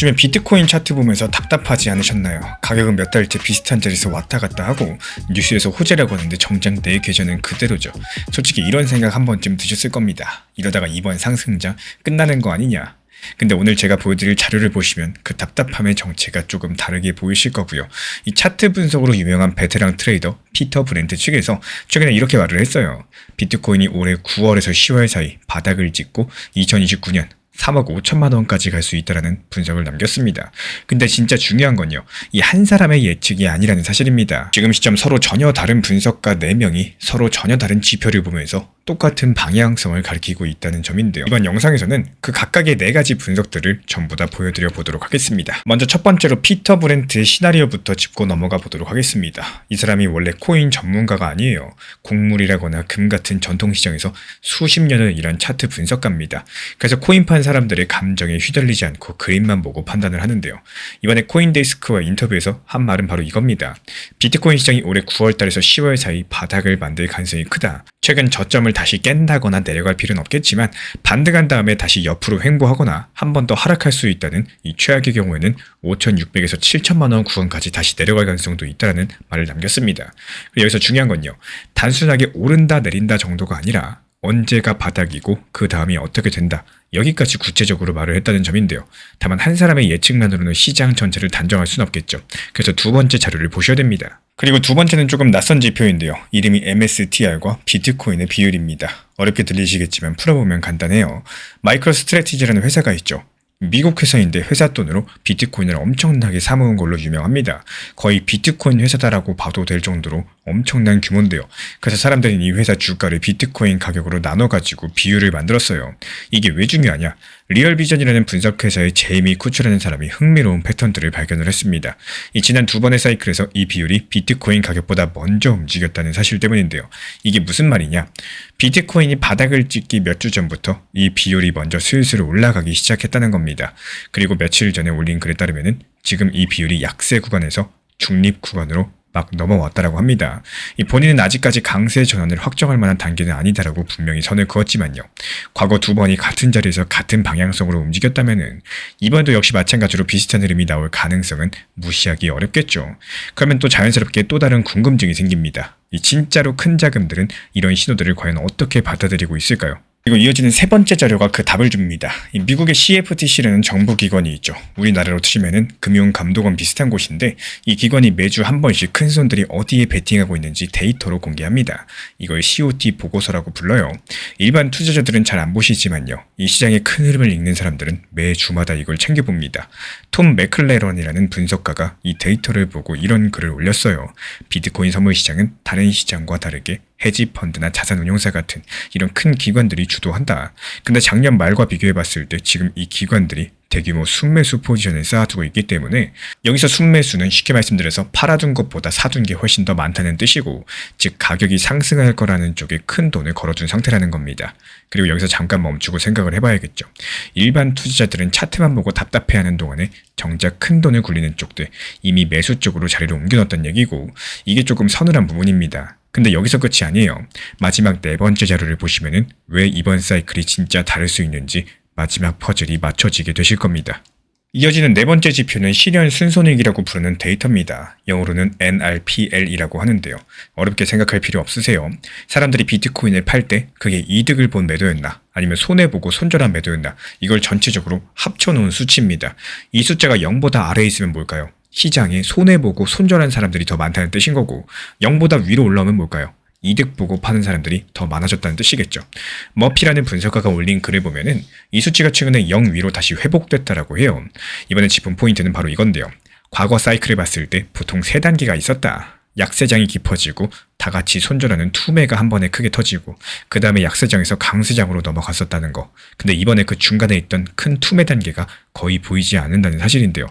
요즘에 비트코인 차트 보면서 답답하지 않으셨나요? 가격은 몇 달째 비슷한 자리에서 왔다 갔다 하고 뉴스에서 호재라고 하는데 정작 내 계좌는 그대로죠. 솔직히 이런 생각 한 번쯤 드셨을 겁니다. 이러다가 이번 상승장 끝나는 거 아니냐? 근데 오늘 제가 보여드릴 자료를 보시면 그 답답함의 정체가 조금 다르게 보이실 거고요. 이 차트 분석으로 유명한 베테랑 트레이더 피터 브렌트 측에서 최근에 이렇게 말을 했어요. 비트코인이 올해 9월에서 10월 사이 바닥을 찍고 2029년 3억 5천만 원까지 갈 수 있다라는 분석을 남겼습니다. 근데 진짜 중요한 건요. 이 한 사람의 예측이 아니라는 사실입니다. 지금 시점 서로 전혀 다른 분석가 4명이 서로 전혀 다른 지표를 보면서 똑같은 방향성을 가리키고 있다는 점인데요. 이번 영상에서는 그 각각의 4가지 분석들을 전부 다 보여드려 보도록 하겠습니다. 먼저 첫 번째로 피터 브렌트의 시나리오부터 짚고 넘어가 보도록 하겠습니다. 이 사람이 원래 코인 전문가가 아니에요. 곡물이라거나 금 같은 전통시장에서 수십 년을 일한 차트 분석가입니다. 그래서 코인판 사람들의 감정에 휘둘리지 않고 그림만 보고 판단을 하는데요. 이번에 코인데스크와 인터뷰에서 한 말은 바로 이겁니다. 비트코인 시장이 올해 9월달에서 10월 사이 바닥을 만들 가능성이 크다. 최근 저점을 다시 깬다거나 내려갈 필요는 없겠지만 반등한 다음에 다시 옆으로 횡보하거나 한 번 더 하락할 수 있다는 이 최악의 경우에는 5,600에서 7천만 원 구간까지 다시 내려갈 가능성도 있다는 말을 남겼습니다. 여기서 중요한 건요. 단순하게 오른다 내린다 정도가 아니라 언제가 바닥이고 그 다음이 어떻게 된다. 여기까지 구체적으로 말을 했다는 점인데요. 다만 한 사람의 예측만으로는 시장 전체를 단정할 수는 없겠죠. 그래서 두 번째 자료를 보셔야 됩니다. 그리고 두 번째는 조금 낯선 지표인데요. 이름이 MSTR과 비트코인의 비율입니다. 어렵게 들리시겠지만 풀어보면 간단해요. 마이크로 스트래티지라는 회사가 있죠. 미국 회사인데 회사 돈으로 비트코인을 엄청나게 사모은 걸로 유명합니다. 거의 비트코인 회사다라고 봐도 될 정도로 엄청난 규모인데요. 그래서 사람들은 이 회사 주가를 비트코인 가격으로 나눠가지고 비율을 만들었어요. 이게 왜 중요하냐? 리얼비전이라는 분석회사의 제이미 쿠츠라는 사람이 흥미로운 패턴들을 발견을 했습니다. 이 지난 2번의 사이클에서 이 비율이 비트코인 가격보다 먼저 움직였다는 사실 때문인데요. 이게 무슨 말이냐? 비트코인이 바닥을 찍기 몇 주 전부터 이 비율이 먼저 슬슬 올라가기 시작했다는 겁니다. 그리고 며칠 전에 올린 글에 따르면은 지금 이 비율이 약세 구간에서 중립 구간으로 막 넘어왔다라고 합니다. 이 본인은 아직까지 강세 전환을 확정할 만한 단계는 아니다라고 분명히 선을 그었지만요. 과거 2번이 같은 자리에서 같은 방향성으로 움직였다면은 이번도 역시 마찬가지로 비슷한 흐름이 나올 가능성은 무시하기 어렵겠죠. 그러면 또 자연스럽게 또 다른 궁금증이 생깁니다. 이 진짜로 큰 자금들은 이런 신호들을 과연 어떻게 받아들이고 있을까요? 그리고 이어지는 세 번째 자료가 그 답을 줍니다. 이 미국의 CFTC라는 정부기관이 있죠. 우리나라로 치면은 금융감독원 비슷한 곳인데 이 기관이 매주 한 번씩 큰 손들이 어디에 베팅하고 있는지 데이터로 공개합니다. 이걸 COT 보고서라고 불러요. 일반 투자자들은 잘 안 보시지만요. 이 시장의 큰 흐름을 읽는 사람들은 매주마다 이걸 챙겨봅니다. 톰 맥클레런이라는 분석가가 이 데이터를 보고 이런 글을 올렸어요. 비트코인 선물 시장은 다른 시장과 다르게 헤지펀드나 자산운용사 같은 이런 큰 기관들이 주도한다. 근데 작년 말과 비교해봤을 때 지금 이 기관들이 대규모 순매수 포지션을 쌓아두고 있기 때문에 여기서 순매수는 쉽게 말씀드려서 팔아둔 것보다 사둔 게 훨씬 더 많다는 뜻이고 즉 가격이 상승할 거라는 쪽에 큰 돈을 걸어둔 상태라는 겁니다. 그리고 여기서 잠깐 멈추고 생각을 해봐야겠죠. 일반 투자자들은 차트만 보고 답답해하는 동안에 정작 큰 돈을 굴리는 쪽들 이미 매수 쪽으로 자리를 옮겨놨던 얘기고 이게 조금 서늘한 부분입니다. 근데 여기서 끝이 아니에요. 마지막 4번째 자료를 보시면은 왜 이번 사이클이 진짜 다를 수 있는지 마지막 퍼즐이 맞춰지게 되실 겁니다. 이어지는 4번째 지표는 실현 순손익이라고 부르는 데이터입니다. 영어로는 NRPL이라고 하는데요. 어렵게 생각할 필요 없으세요. 사람들이 비트코인을 팔 때 그게 이득을 본 매도였나 아니면 손해보고 손절한 매도였나 이걸 전체적으로 합쳐놓은 수치입니다. 이 숫자가 0보다 아래에 있으면 뭘까요? 시장에 손해보고 손절한 사람들이 더 많다는 뜻인 거고 0보다 위로 올라오면 뭘까요? 이득 보고 파는 사람들이 더 많아졌다는 뜻이겠죠. 머피라는 분석가가 올린 글을 보면은 이 수치가 최근에 0 위로 다시 회복됐다라고 해요. 이번에 짚은 포인트는 바로 이건데요. 과거 사이클을 봤을 때 보통 3단계가 있었다. 약세장이 깊어지고 다 같이 손절하는 투매가 한 번에 크게 터지고 그 다음에 약세장에서 강세장으로 넘어갔었다는 거. 근데 이번에 그 중간에 있던 큰 투매 단계가 거의 보이지 않는다는 사실인데요.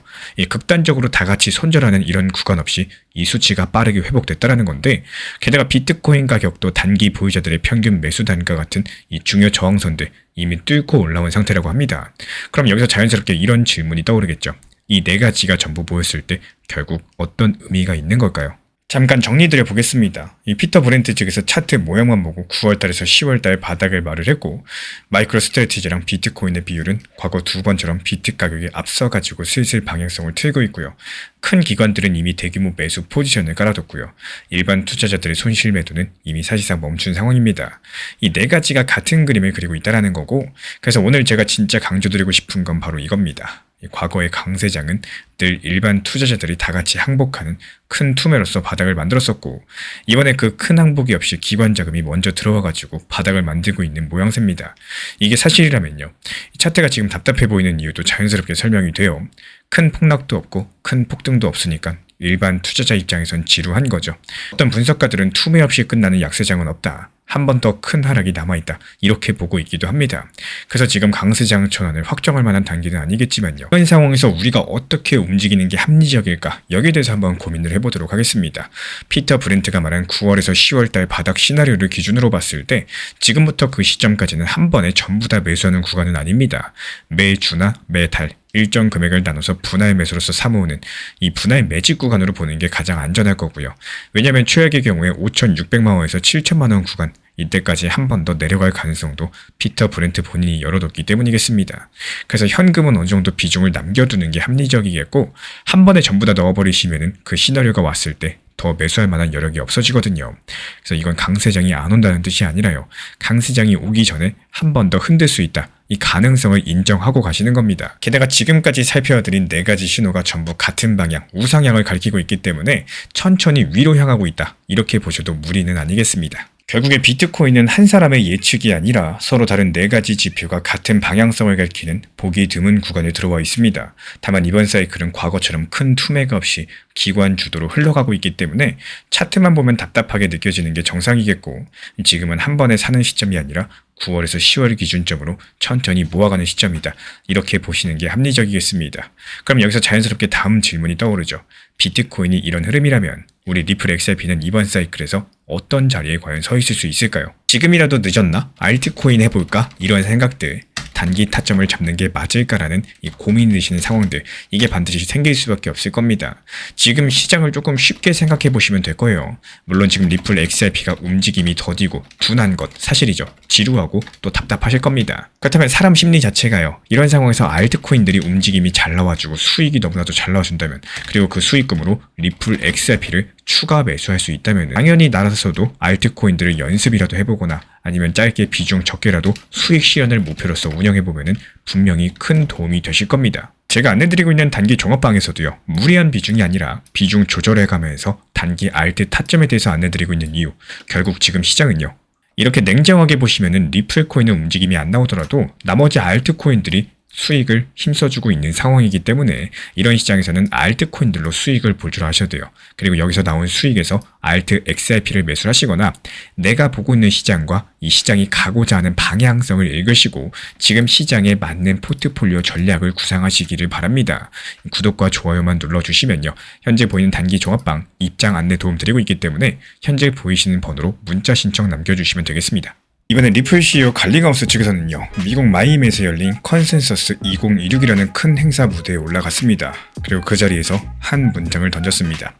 극단적으로 다 같이 손절하는 이런 구간 없이 이 수치가 빠르게 회복됐다는 건데 게다가 비트코인 가격도 단기 보유자들의 평균 매수 단가 같은 이 중요 저항선들 이미 뚫고 올라온 상태라고 합니다. 그럼 여기서 자연스럽게 이런 질문이 떠오르겠죠. 이 4가지가 전부 보였을 때 결국 어떤 의미가 있는 걸까요? 잠깐 정리드려 보겠습니다. 이 피터 브렌트 측에서 차트 모양만 보고 9월달에서 10월달 바닥을 말을 했고, 마이크로 스트래티지랑 비트코인의 비율은 과거 두 번처럼 비트 가격이 앞서가지고 슬슬 방향성을 틀고 있고요. 큰 기관들은 이미 대규모 매수 포지션을 깔아뒀고요. 일반 투자자들의 손실 매도는 이미 사실상 멈춘 상황입니다. 이 네 가지가 같은 그림을 그리고 있다는 거고, 그래서 오늘 제가 진짜 강조드리고 싶은 건 바로 이겁니다. 과거의 강세장은 늘 일반 투자자들이 다 같이 항복하는 큰 투매로서 바닥을 만들었었고, 이번에 그 큰 항복이 없이 기관 자금이 먼저 들어와가지고 바닥을 만들고 있는 모양새입니다. 이게 사실이라면요, 이 차트가 지금 답답해 보이는 이유도 자연스럽게 설명이 돼요. 큰 폭락도 없고 큰 폭등도 없으니까 일반 투자자 입장에선 지루한 거죠. 어떤 분석가들은 투매 없이 끝나는 약세장은 없다, 한 번 더 큰 하락이 남아있다, 이렇게 보고 있기도 합니다. 그래서 지금 강세장 전환을 확정할 만한 단계는 아니겠지만요, 이런 상황에서 우리가 어떻게 움직이는 게 합리적일까, 여기에 대해서 한번 고민을 해보도록 하겠습니다. 피터 브렌트가 말한 9월에서 10월달 바닥 시나리오를 기준으로 봤을 때 지금부터 그 시점까지는 한 번에 전부 다 매수하는 구간은 아닙니다. 매주나 매달 일정 금액을 나눠서 분할 매수로서 사모으는 이 분할 매직 구간으로 보는 게 가장 안전할 거고요. 왜냐하면 최악의 경우에 5,600만 원에서 7천만 원 구간, 이때까지 한 번 더 내려갈 가능성도 피터 브렌트 본인이 열어뒀기 때문이겠습니다. 그래서 현금은 어느 정도 비중을 남겨두는 게 합리적이겠고, 한 번에 전부 다 넣어버리시면은 그 시나리오가 왔을 때 더 매수할 만한 여력이 없어지거든요. 그래서 이건 강세장이 안 온다는 뜻이 아니라요, 강세장이 오기 전에 한 번 더 흔들 수 있다, 이 가능성을 인정하고 가시는 겁니다. 게다가 지금까지 살펴드린 네 가지 신호가 전부 같은 방향, 우상향을 가리키고 있기 때문에 천천히 위로 향하고 있다, 이렇게 보셔도 무리는 아니겠습니다. 결국에 비트코인은 한 사람의 예측이 아니라 서로 다른 네 가지 지표가 같은 방향성을 가리키는 보기 드문 구간에 들어와 있습니다. 다만 이번 사이클은 과거처럼 큰 투매가 없이 기관 주도로 흘러가고 있기 때문에 차트만 보면 답답하게 느껴지는 게 정상이겠고, 지금은 한 번에 사는 시점이 아니라 9월에서 10월 기준점으로 천천히 모아가는 시점이다, 이렇게 보시는 게 합리적이겠습니다. 그럼 여기서 자연스럽게 다음 질문이 떠오르죠. 비트코인이 이런 흐름이라면 우리 리플 XRP는 이번 사이클에서 어떤 자리에 과연 서 있을 수 있을까요? 지금이라도 늦었나? 알트코인 해볼까? 이런 생각들, 단기 타점을 잡는 게 맞을까라는 이 고민이 드시는 상황들, 이게 반드시 생길 수밖에 없을 겁니다. 지금 시장을 조금 쉽게 생각해 보시면 될 거예요. 물론 지금 리플 XRP가 움직임이 더디고 둔한 것 사실이죠. 지루하고 또 답답하실 겁니다. 그렇다면 사람 심리 자체가요, 이런 상황에서 알트코인들이 움직임이 잘 나와주고 수익이 너무나도 잘 나와준다면, 그리고 그 수익금으로 리플 XRP를 추가 매수할 수 있다면 당연히 나라서도 알트코인들을 연습이라도 해보거나 아니면 짧게 비중 적게라도 수익 실현을 목표로서 운영해보면 분명히 큰 도움이 되실 겁니다. 제가 안내드리고 있는 단기 종합방에서도요, 무리한 비중이 아니라 비중 조절해가면서 단기 알트 타점에 대해서 안내드리고 있는 이유, 결국 지금 시장은요, 이렇게 냉정하게 보시면은 리플 코인은 움직임이 안 나오더라도 나머지 알트코인들이 수익을 힘써주고 있는 상황이기 때문에 이런 시장에서는 알트코인들로 수익을 볼 줄 아셔야 돼요. 그리고 여기서 나온 수익에서 알트 XRP를 매수하시거나 내가 보고 있는 시장과 이 시장이 가고자 하는 방향성을 읽으시고 지금 시장에 맞는 포트폴리오 전략을 구상하시기를 바랍니다. 구독과 좋아요만 눌러주시면요, 현재 보이는 단기 종합방 입장 안내 도움 드리고 있기 때문에 현재 보이시는 번호로 문자 신청 남겨주시면 되겠습니다. 이번에 리플 CEO 갈링하우스 측에서는요, 미국 마이애미에서 열린 컨센서스 2026이라는 큰 행사 무대에 올라갔습니다. 그리고 그 자리에서 한 문장을 던졌습니다.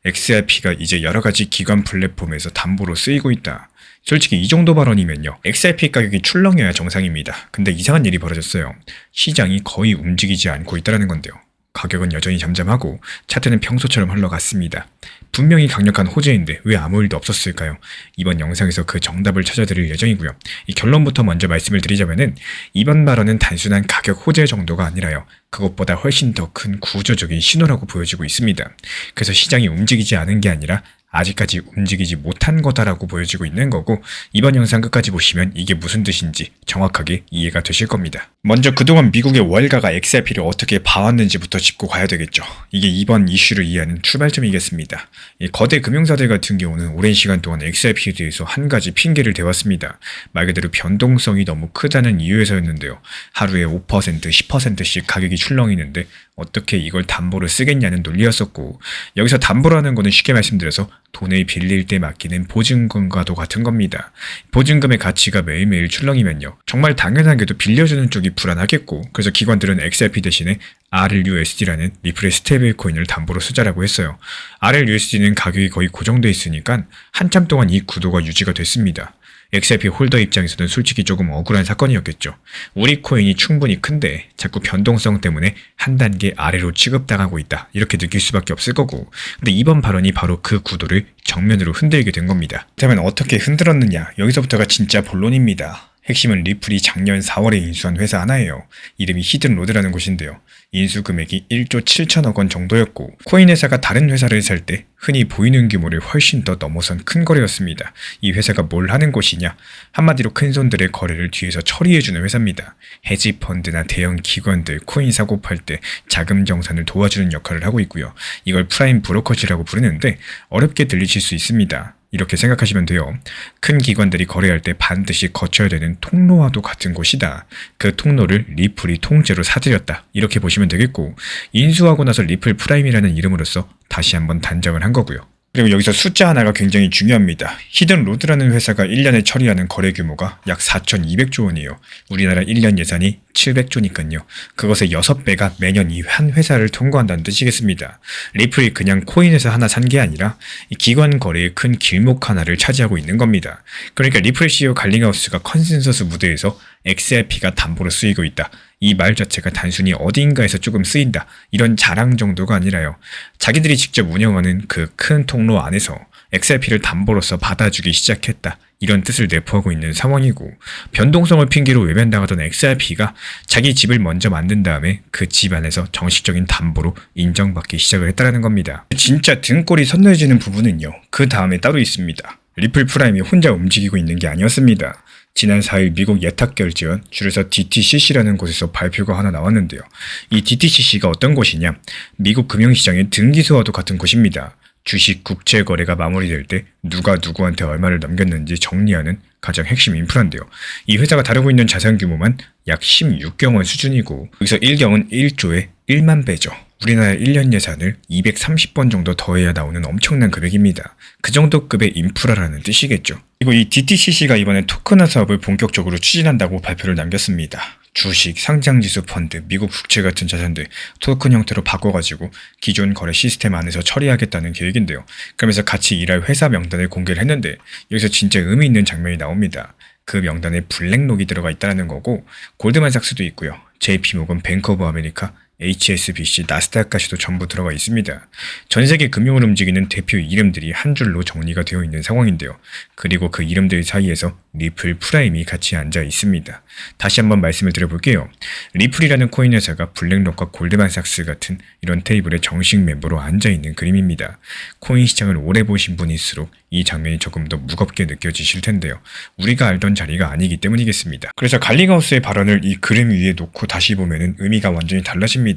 XRP가 이제 여러가지 기관 플랫폼에서 담보로 쓰이고 있다. 솔직히 이 정도 발언이면요, XRP 가격이 출렁여야 정상입니다. 근데 이상한 일이 벌어졌어요. 시장이 거의 움직이지 않고 있다는 건데요. 가격은 여전히 잠잠하고 차트는 평소처럼 흘러갔습니다. 분명히 강력한 호재인데 왜 아무 일도 없었을까요? 이번 영상에서 그 정답을 찾아드릴 예정이고요. 이 결론부터 먼저 말씀을 드리자면은 이번 발언은 단순한 가격 호재 정도가 아니라요, 그것보다 훨씬 더 큰 구조적인 신호라고 보여지고 있습니다. 그래서 시장이 움직이지 않은 게 아니라 아직까지 움직이지 못한 거다라고 보여지고 있는 거고, 이번 영상 끝까지 보시면 이게 무슨 뜻인지 정확하게 이해가 되실 겁니다. 먼저 그동안 미국의 월가가 XRP를 어떻게 봐왔는지부터 짚고 가야 되겠죠. 이게 이번 이슈를 이해하는 출발점이겠습니다. 이 거대 금융사들 같은 경우는 오랜 시간 동안 XRP에 대해서 한 가지 핑계를 대왔습니다. 말 그대로 변동성이 너무 크다는 이유에서였는데요. 하루에 5%, 10%씩 가격이 출렁이는데 어떻게 이걸 담보로 쓰겠냐는 논리였었고, 여기서 담보라는 거는 쉽게 말씀드려서 돈을 빌릴 때 맡기는 보증금과도 같은 겁니다. 보증금의 가치가 매일매일 출렁이면요, 정말 당연하게도 빌려주는 쪽이 불안하겠고, 그래서 기관들은 XRP 대신에 RLUSD라는 리플의 스테이블 코인을 담보로 쓰자라고 했어요. RLUSD는 가격이 거의 고정돼 있으니까 한참 동안 이 구도가 유지가 됐습니다. XRP 홀더 입장에서는 솔직히 조금 억울한 사건이었겠죠. 우리 코인이 충분히 큰데 자꾸 변동성 때문에 한 단계 아래로 취급당하고 있다, 이렇게 느낄 수밖에 없을 거고, 근데 이번 발언이 바로 그 구도를 정면으로 흔들게 된 겁니다. 그렇다면 어떻게 흔들었느냐, 여기서부터가 진짜 본론입니다. 핵심은 리플이 작년 4월에 인수한 회사 하나예요. 이름이 히든로드라는 곳인데요. 인수 금액이 1조 7천억 원 정도였고, 코인 회사가 다른 회사를 살 때 흔히 보이는 규모를 훨씬 더 넘어선 큰 거래였습니다. 이 회사가 뭘 하는 곳이냐? 한마디로 큰 손들의 거래를 뒤에서 처리해주는 회사입니다. 헤지펀드나 대형 기관들 코인 사고 팔 때 자금 정산을 도와주는 역할을 하고 있고요. 이걸 프라임 브로커지라고 부르는데 어렵게 들리실 수 있습니다. 이렇게 생각하시면 돼요. 큰 기관들이 거래할 때 반드시 거쳐야 되는 통로와도 같은 곳이다. 그 통로를 리플이 통째로 사들였다, 이렇게 보시면 되겠고, 인수하고 나서 리플 프라임이라는 이름으로써 다시 한번 단정을 한 거고요. 그리고 여기서 숫자 하나가 굉장히 중요합니다. 히든로드라는 회사가 1년에 처리하는 거래 규모가 약 4,200조 원이에요. 우리나라 1년 예산이 700조니까요. 그것의 6배가 매년 이 한 회사를 통과한다는 뜻이겠습니다. 리플이 그냥 코인에서 하나 산 게 아니라 이 기관 거래의 큰 길목 하나를 차지하고 있는 겁니다. 그러니까 리플 CEO 갈링하우스가 컨센서스 무대에서 XRP가 담보로 쓰이고 있다, 이 말 자체가 단순히 어딘가에서 조금 쓰인다, 이런 자랑 정도가 아니라요, 자기들이 직접 운영하는 그 큰 통로 안에서 XRP를 담보로서 받아주기 시작했다, 이런 뜻을 내포하고 있는 상황이고, 변동성을 핑계로 외면당하던 XRP가 자기 집을 먼저 만든 다음에 그 집 안에서 정식적인 담보로 인정받기 시작을 했다는 겁니다. 진짜 등골이 선너해지는 부분은요, 그 다음에 따로 있습니다. 리플 프라임이 혼자 움직이고 있는 게 아니었습니다. 지난 4일 미국 예탁결제원, 줄여서 DTCC라는 곳에서 발표가 하나 나왔는데요. 이 DTCC가 어떤 곳이냐? 미국 금융시장의 등기소와도 같은 곳입니다. 주식 국채 거래가 마무리될 때 누가 누구한테 얼마를 넘겼는지 정리하는 가장 핵심 인프라인데요. 이 회사가 다루고 있는 자산 규모만 약 16경 원 수준이고, 여기서 1경은 1조에 1만 배죠. 우리나라 1년 예산을 230번 정도 더해야 나오는 엄청난 금액입니다. 그 정도 급의 인프라라는 뜻이겠죠. 그리고 이 DTCC가 이번에 토큰화 사업을 본격적으로 추진한다고 발표를 남겼습니다. 주식, 상장지수 펀드, 미국 국채 같은 자산들 토큰 형태로 바꿔가지고 기존 거래 시스템 안에서 처리하겠다는 계획인데요. 그러면서 같이 일할 회사 명단을 공개를 했는데, 여기서 진짜 의미 있는 장면이 나옵니다. 그 명단에 블랙록이 들어가 있다는 거고, 골드만삭스도 있고요, JP모건, 뱅크 오브 아메리카, HSBC, 나스닥까지도 전부 들어가 있습니다. 전 세계 금융을 움직이는 대표 이름들이 한 줄로 정리가 되어 있는 상황인데요. 그리고 그 이름들 사이에서 리플 프라임이 같이 앉아 있습니다. 다시 한번 말씀을 드려볼게요. 리플이라는 코인 회사가 블랙록과 골드만삭스 같은 이런 테이블의 정식 멤버로 앉아 있는 그림입니다. 코인 시장을 오래 보신 분일수록 이 장면이 조금 더 무겁게 느껴지실 텐데요. 우리가 알던 자리가 아니기 때문이겠습니다. 그래서 갈링하우스의 발언을 이 그림 위에 놓고 다시 보면은 의미가 완전히 달라집니다.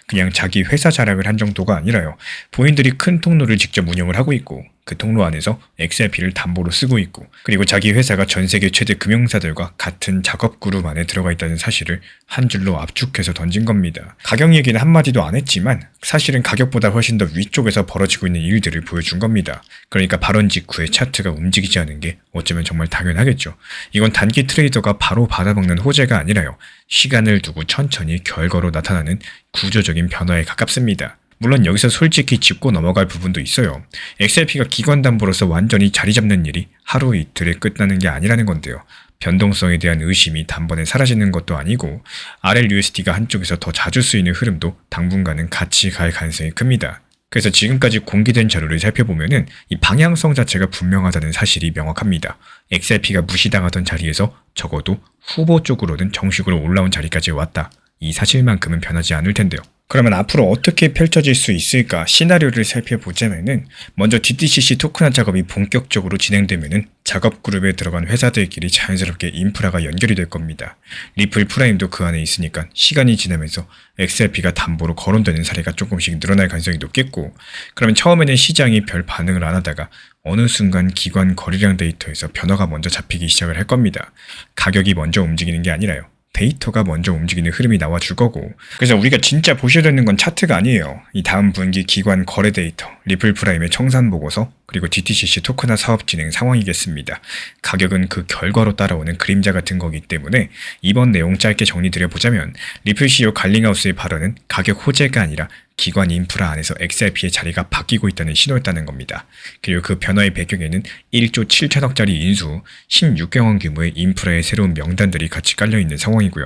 그냥 자기 회사 자랑을 한 정도가 아니라요, 본인들이 큰 통로를 직접 운영을 하고 있고, 그 통로 안에서 XRP를 담보로 쓰고 있고, 그리고 자기 회사가 전 세계 최대 금융사들과 같은 작업 그룹 안에 들어가 있다는 사실을 한 줄로 압축해서 던진 겁니다. 가격 얘기는 한마디도 안 했지만 사실은 가격보다 훨씬 더 위쪽에서 벌어지고 있는 일들을 보여준 겁니다. 그러니까 발언 직후에 차트가 움직이지 않은 게 어쩌면 정말 당연하겠죠. 이건 단기 트레이더가 바로 받아먹는 호재가 아니라요, 시간을 두고 천천히 결과로 나타나는 구조적인 변화에 가깝습니다. 물론 여기서 솔직히 짚고 넘어갈 부분도 있어요. XRP가 기관 담보로서 완전히 자리 잡는 일이 하루 이틀에 끝나는 게 아니라는 건데요. 변동성에 대한 의심이 단번에 사라지는 것도 아니고, RLUSD가 한쪽에서 더 자주 쓰이는 흐름도 당분간은 같이 갈 가능성이 큽니다. 그래서 지금까지 공개된 자료를 살펴보면은 이 방향성 자체가 분명하다는 사실이 명확합니다. XRP가 무시당하던 자리에서 적어도 후보 쪽으로는 정식으로 올라온 자리까지 왔다, 이 사실만큼은 변하지 않을 텐데요. 그러면 앞으로 어떻게 펼쳐질 수 있을까 시나리오를 살펴보자면은, 먼저 DTCC 토큰화 작업이 본격적으로 진행되면은 작업 그룹에 들어간 회사들끼리 자연스럽게 인프라가 연결이 될 겁니다. 리플 프라임도 그 안에 있으니까 시간이 지나면서 XRP가 담보로 거론되는 사례가 조금씩 늘어날 가능성이 높겠고, 그러면 처음에는 시장이 별 반응을 안 하다가 어느 순간 기관 거래량 데이터에서 변화가 먼저 잡히기 시작을 할 겁니다. 가격이 먼저 움직이는 게 아니라요, 데이터가 먼저 움직이는 흐름이 나와줄 거고, 그래서 우리가 진짜 보셔야 되는 건 차트가 아니에요. 이 다음 분기 기관 거래 데이터, 리플 프라임의 청산 보고서, 그리고 DTCC 토크나 사업 진행 상황이겠습니다. 가격은 그 결과로 따라오는 그림자 같은 거기 때문에 이번 내용 짧게 정리드려보자면, 리플 CEO 갈링하우스의 발언은 가격 호재가 아니라 기관 인프라 안에서 XRP의 자리가 바뀌고 있다는 신호였다는 겁니다. 그리고 그 변화의 배경에는 1조 7천억짜리 인수, 16개 원 규모의 인프라의 새로운 명단들이 같이 깔려있는 상황이고요.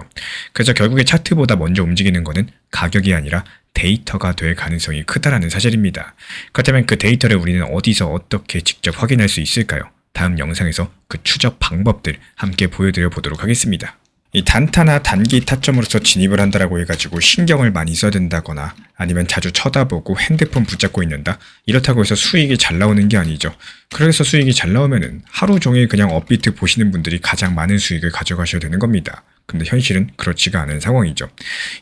그래서 결국에 차트보다 먼저 움직이는 거는 가격이 아니라 데이터가 될 가능성이 크다라는 사실입니다. 그렇다면 그 데이터를 우리는 어디서 어떻게 직접 확인할 수 있을까요? 다음 영상에서 그 추적 방법들 함께 보여드려 보도록 하겠습니다. 이 단타나 단기 타점으로서 진입을 한다라고 해가지고 신경을 많이 써야 된다거나 아니면 자주 쳐다보고 핸드폰 붙잡고 있는다, 이렇다고 해서 수익이 잘 나오는 게 아니죠. 그래서 수익이 잘 나오면은 하루 종일 그냥 업비트 보시는 분들이 가장 많은 수익을 가져가셔야 되는 겁니다. 근데 현실은 그렇지가 않은 상황이죠.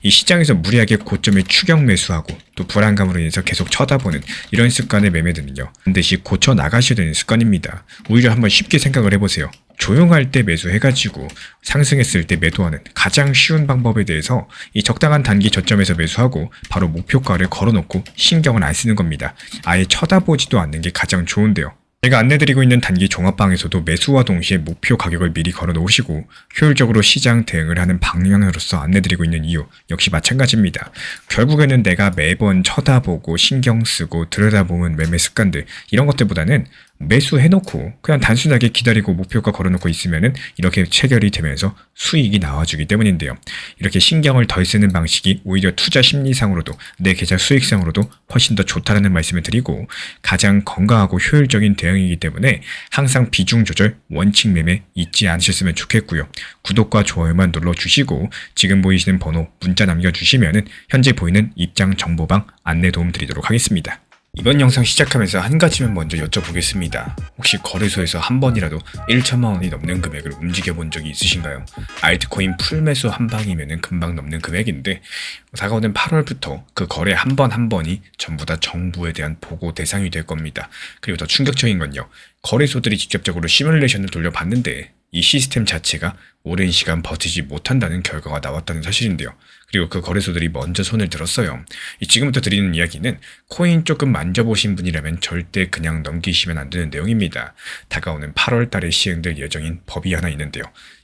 이 시장에서 무리하게 고점에 추격 매수하고 또 불안감으로 인해서 계속 쳐다보는 이런 습관의 매매들은요, 반드시 고쳐 나가셔야 되는 습관입니다. 오히려 한번 쉽게 생각을 해보세요. 조용할 때 매수해가지고 상승했을 때 매도하는 가장 쉬운 방법에 대해서 이 적당한 단기 저점에서 매수하고 바로 목표가를 걸어놓고 신경을 안 쓰는 겁니다. 아예 쳐다보지도 않는 게 가장 좋은데요. 제가 안내드리고 있는 단기 종합방에서도 매수와 동시에 목표 가격을 미리 걸어 놓으시고 효율적으로 시장 대응을 하는 방향으로서 안내드리고 있는 이유 역시 마찬가지입니다. 결국에는 내가 매번 쳐다보고 신경 쓰고 들여다보는 매매 습관들, 이런 것들보다는 매수해놓고 그냥 단순하게 기다리고 목표가 걸어놓고 있으면은 이렇게 체결이 되면서 수익이 나와주기 때문인데요. 이렇게 신경을 덜 쓰는 방식이 오히려 투자 심리상으로도 내 계좌 수익상으로도 훨씬 더 좋다라는 말씀을 드리고, 가장 건강하고 효율적인 대응이기 때문에 항상 비중 조절, 원칙 매매 잊지 않으셨으면 좋겠고요. 구독과 좋아요만 눌러주시고 지금 보이시는 번호 문자 남겨주시면은 현재 보이는 입장 정보방 안내 도움 드리도록 하겠습니다. 이번 영상 시작하면서 한 가지만 먼저 여쭤보겠습니다. 혹시 거래소에서 한 번이라도 1천만 원이 넘는 금액을 움직여 본 적이 있으신가요? 알트코인 풀매수 한 방이면 금방 넘는 금액인데, 다가오는 8월부터 그 거래 한 번 한 번이 전부 다 정부에 대한 보고 대상이 될 겁니다. 그리고 더 충격적인 건요, 거래소들이 직접적으로 시뮬레이션을 돌려봤는데 이 시스템 자체가 오랜 시간 버티지 못한다는 결과가 나왔다는 사실인데요. 그리고 그 거래소들이 먼저 손을 들었어요. 지금부터 드리는 이야기는 코인 조금 만져보신 분이라면 절대 그냥 넘기시면 안 되는 내용입니다. 다가오는 8월 달에 시행될 예정인 법이 하나 있는데요.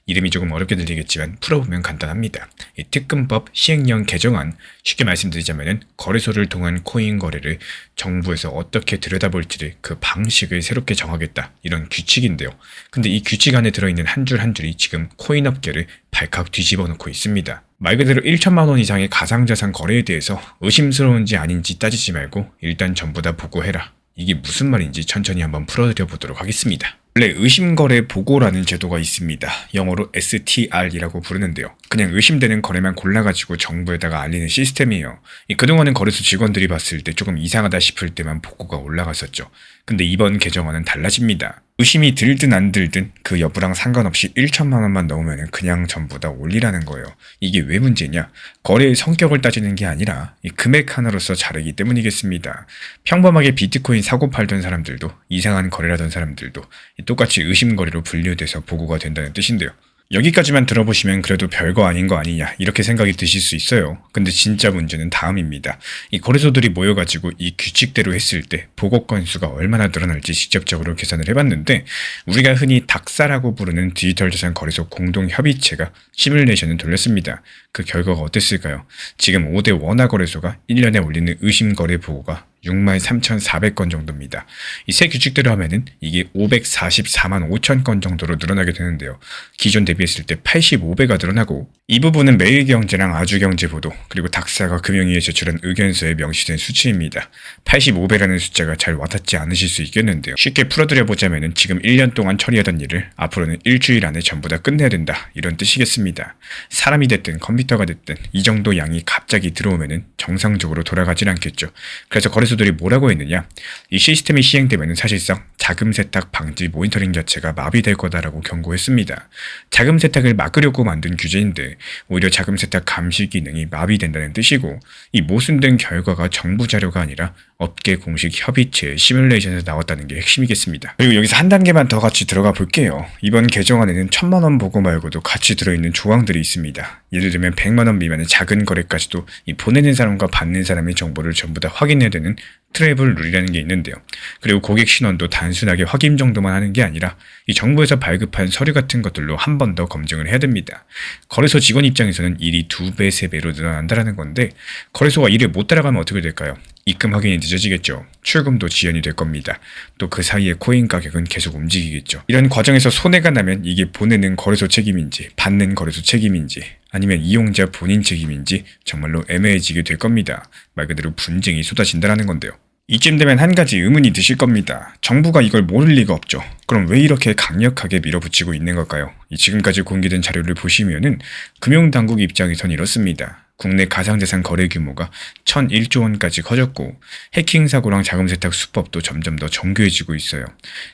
이름이 조금 어렵게 들리겠지만 풀어보면 간단합니다. 이 특근법 시행령 개정안, 쉽게 말씀드리자면 거래소를 통한 코인 거래를 정부에서 어떻게 들여다볼지를 그 방식을 새롭게 정하겠다, 이런 규칙인데요. 근데 이 규칙 안에 들어있는 한 줄 한 줄이 지금 코인 업계를 발칵 뒤집어 놓고 있습니다. 말 그대로 1천만 원 이상의 가상자산 거래에 대해서 의심스러운지 아닌지 따지지 말고 일단 전부 다 보고해라. 이게 무슨 말인지 천천히 한번 풀어드려 보도록 하겠습니다. 원래 의심거래 보고라는 제도가 있습니다. 영어로 STR이라고 부르는데요. 그냥 의심되는 거래만 골라가지고 정부에다가 알리는 시스템이에요. 그동안은 거래소 직원들이 봤을 때 조금 이상하다 싶을 때만 보고가 올라갔었죠. 근데 이번 개정안은 달라집니다. 의심이 들든 안 들든 그 여부랑 상관없이 1천만 원만 넣으면 그냥 전부 다 올리라는 거예요. 이게 왜 문제냐? 거래의 성격을 따지는 게 아니라 이 금액 하나로서 자르기 때문이겠습니다. 평범하게 비트코인 사고 팔던 사람들도, 이상한 거래라던 사람들도 똑같이 의심거래로 분류돼서 보고가 된다는 뜻인데요. 여기까지만 들어보시면 그래도 별거 아닌 거 아니냐, 이렇게 생각이 드실 수 있어요. 근데 진짜 문제는 다음입니다. 이 거래소들이 모여가지고 이 규칙대로 했을 때 보고 건수가 얼마나 늘어날지 직접적으로 계산을 해봤는데, 우리가 흔히 닥사라고 부르는 디지털 자산 거래소 공동협의체가 시뮬레이션을 돌렸습니다. 그 결과가 어땠을까요? 지금 5대 원화 거래소가 1년에 올리는 의심 거래 보고가 63,400건 정도입니다. 이 새 규칙대로 하면은 이게 544만 5천 건 정도로 늘어나게 되는데요. 기존 대비했을 때 85배가 늘어나고, 이 부분은 매일경제랑 아주경제보도 그리고 닥사가 금융위에 제출한 의견서에 명시된 수치입니다. 85배라는 숫자가 잘 와닿지 않으실 수 있겠는데요. 쉽게 풀어드려보자면은 지금 1년 동안 처리하던 일을 앞으로는 일주일 안에 전부 다 끝내야 된다, 이런 뜻이겠습니다. 사람이 됐든 컴퓨터가 됐든 이 정도 양이 갑자기 들어오면은 정상적으로 돌아가질 않겠죠. 그래서 거래소 거래소들이 뭐라고 했느냐? 이 시스템이 시행되면 사실상 자금 세탁 방지 모니터링 자체가 마비될 거다라고 경고했습니다. 자금 세탁을 막으려고 만든 규제인데 오히려 자금 세탁 감시 기능이 마비된다는 뜻이고, 이 모순된 결과가 정부 자료가 아니라 업계 공식 협의체의 시뮬레이션에서 나왔다는 게 핵심이겠습니다. 그리고 여기서 한 단계만 더 같이 들어가 볼게요. 이번 개정안에는 1000만원 보고 말고도 같이 들어있는 조항들이 있습니다. 예를 들면 100만원 미만의 작은 거래까지도 이 보내는 사람과 받는 사람의 정보를 전부 다 확인해야 되는 트래블 룰이라는 게 있는데요. 그리고 고객 신원도 단순하게 확인 정도만 하는 게 아니라 이 정부에서 발급한 서류 같은 것들로 한 번 더 검증을 해야 됩니다. 거래소 직원 입장에서는 일이 2배, 3배로 늘어난다는 건데, 거래소가 일을 못 따라가면 어떻게 될까요? 입금 확인이 늦어지겠죠. 출금도 지연이 될 겁니다. 또 그 사이에 코인 가격은 계속 움직이겠죠. 이런 과정에서 손해가 나면 이게 보내는 거래소 책임인지 받는 거래소 책임인지 아니면 이용자 본인 책임인지 정말로 애매해지게 될 겁니다. 말 그대로 분쟁이 쏟아진다는 건데요. 이쯤 되면 한 가지 의문이 드실 겁니다. 정부가 이걸 모를 리가 없죠. 그럼 왜 이렇게 강력하게 밀어붙이고 있는 걸까요? 지금까지 공개된 자료를 보시면은 금융당국 입장에선 이렇습니다. 국내 가상자산 거래 규모가 1001조 원까지 커졌고, 해킹 사고랑 자금 세탁 수법도 점점 더 정교해지고 있어요.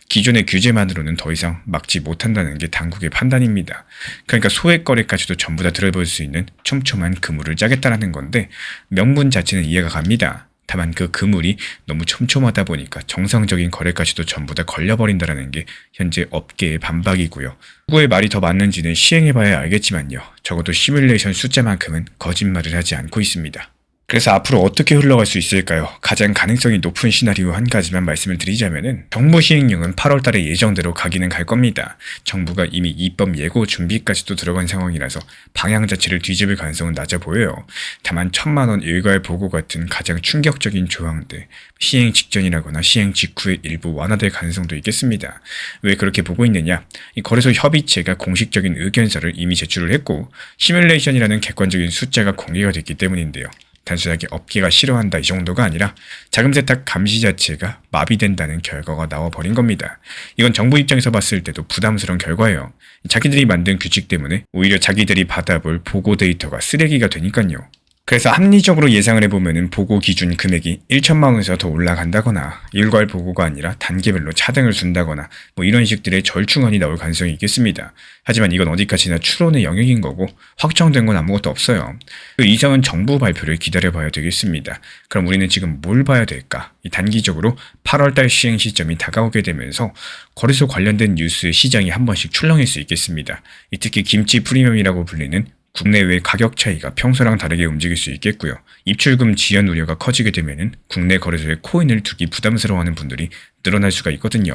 기존의 규제만으로는 더 이상 막지 못한다는 게 당국의 판단입니다. 그러니까 소액 거래까지도 전부 다 들어볼 수 있는 촘촘한 그물을 짜겠다라는 건데, 명분 자체는 이해가 갑니다. 다만 그 그물이 너무 촘촘하다 보니까 정상적인 거래까지도 전부 다 걸려버린다는 게 현재 업계의 반박이고요. 누구의 말이 더 맞는지는 시행해봐야 알겠지만요. 적어도 시뮬레이션 숫자만큼은 거짓말을 하지 않고 있습니다. 그래서 앞으로 어떻게 흘러갈 수 있을까요? 가장 가능성이 높은 시나리오 한 가지만 말씀을 드리자면은, 정부 시행령은 8월 달에 예정대로 가기는 갈 겁니다. 정부가 이미 입법 예고 준비까지도 들어간 상황이라서 방향 자체를 뒤집을 가능성은 낮아 보여요. 다만 1000만원 일괄 보고 같은 가장 충격적인 조항들, 시행 직전이라거나 시행 직후에 일부 완화될 가능성도 있겠습니다. 왜 그렇게 보고 있느냐? 이 거래소 협의체가 공식적인 의견서를 이미 제출을 했고, 시뮬레이션이라는 객관적인 숫자가 공개가 됐기 때문인데요. 단순하게 업계가 싫어한다 이 정도가 아니라 자금 세탁 감시 자체가 마비된다는 결과가 나와버린 겁니다. 이건 정부 입장에서 봤을 때도 부담스러운 결과예요. 자기들이 만든 규칙 때문에 오히려 자기들이 받아볼 보고 데이터가 쓰레기가 되니까요. 그래서 합리적으로 예상을 해보면 보고 기준 금액이 1천만 원에서 더 올라간다거나, 일괄 보고가 아니라 단계별로 차등을 준다거나 이런 식들의 절충안이 나올 가능성이 있겠습니다. 하지만 이건 어디까지나 추론의 영역인 거고 확정된 건 아무것도 없어요. 그 이상은 정부 발표를 기다려봐야 되겠습니다. 그럼 우리는 지금 뭘 봐야 될까? 단기적으로 8월달 시행 시점이 다가오게 되면서 거래소 관련된 뉴스의 시장이 한 번씩 출렁일 수 있겠습니다. 특히 김치 프리미엄이라고 불리는 국내외 가격 차이가 평소랑 다르게 움직일 수 있겠고요. 입출금 지연 우려가 커지게 되면은 국내 거래소에 코인을 두기 부담스러워하는 분들이 늘어날 수가 있거든요.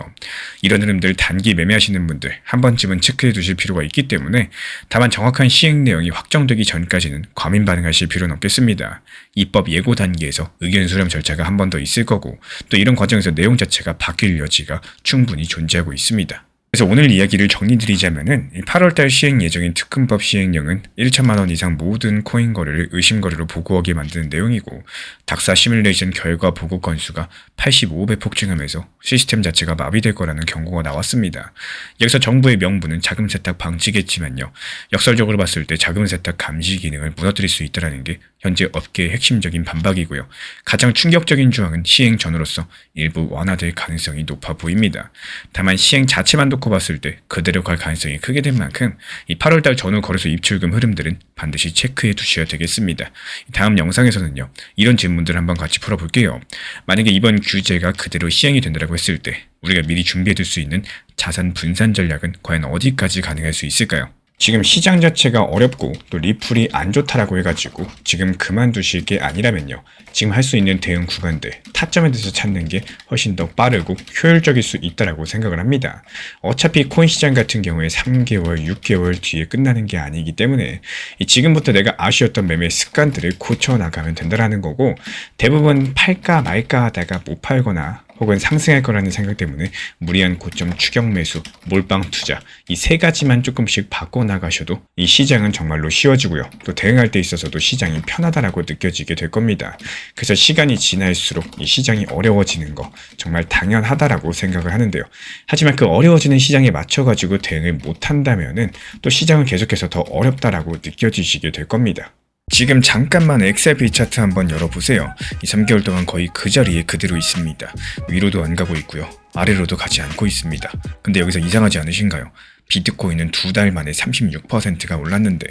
이런 흐름들 단기 매매하시는 분들 한 번쯤은 체크해 두실 필요가 있기 때문에, 다만 정확한 시행 내용이 확정되기 전까지는 과민 반응하실 필요는 없겠습니다. 입법 예고 단계에서 의견 수렴 절차가 한 번 더 있을 거고, 또 이런 과정에서 내용 자체가 바뀔 여지가 충분히 존재하고 있습니다. 그래서 오늘 이야기를 정리드리자면은 8월달 시행 예정인 특근법 시행령은 1천만 원 이상 모든 코인 거래를 의심 거래로 보고하게 만드는 내용이고, 닥사 시뮬레이션 결과 보고 건수가 85배 폭증하면서 시스템 자체가 마비될 거라는 경고가 나왔습니다. 여기서 정부의 명분은 자금 세탁 방지겠지만요, 역설적으로 봤을 때 자금 세탁 감시 기능을 무너뜨릴 수 있다는 게 현재 업계의 핵심적인 반박이고요. 가장 충격적인 조항은 시행 전으로서 일부 완화될 가능성이 높아 보입니다. 다만 시행 자체만 놓고 봤을 때 그대로 갈 가능성이 크게 된 만큼 이 8월달 전후 거래소 입출금 흐름들은 반드시 체크해 두셔야 되겠습니다. 다음 영상에서는요, 이런 질문들 한번 같이 풀어볼게요. 만약에 이번 규제가 그대로 시행이 된다고 했을 때 우리가 미리 준비해 둘 수 있는 자산 분산 전략은 과연 어디까지 가능할 수 있을까요? 지금 시장 자체가 어렵고 또 리플이 안 좋다라고 해가지고 지금 그만두실 게 아니라면요, 지금 할 수 있는 대응 구간들, 타점에 대해서 찾는 게 훨씬 더 빠르고 효율적일 수 있다라고 생각을 합니다. 어차피 코인 시장 같은 경우에 3개월, 6개월 뒤에 끝나는 게 아니기 때문에 지금부터 내가 아쉬웠던 매매 습관들을 고쳐나가면 된다라는 거고, 대부분 팔까 말까 하다가 못 팔거나 혹은 상승할 거라는 생각 때문에 무리한 고점 추격 매수, 몰빵 투자, 이 세 가지만 조금씩 바꿔나가셔도 이 시장은 정말로 쉬워지고요. 또 대응할 때 있어서도 시장이 편하다라고 느껴지게 될 겁니다. 그래서 시간이 지날수록 이 시장이 어려워지는 거 정말 당연하다라고 생각을 하는데요. 하지만 그 어려워지는 시장에 맞춰가지고 대응을 못한다면은 또 시장은 계속해서 더 어렵다라고 느껴지시게 될 겁니다. 지금 잠깐만 XRP 차트 한번 열어보세요. 이 3개월 동안 거의 그 자리에 그대로 있습니다. 위로도 안 가고 있고요. 아래로도 가지 않고 있습니다. 근데 여기서 이상하지 않으신가요? 비트코인은 2달 만에 36%가 올랐는데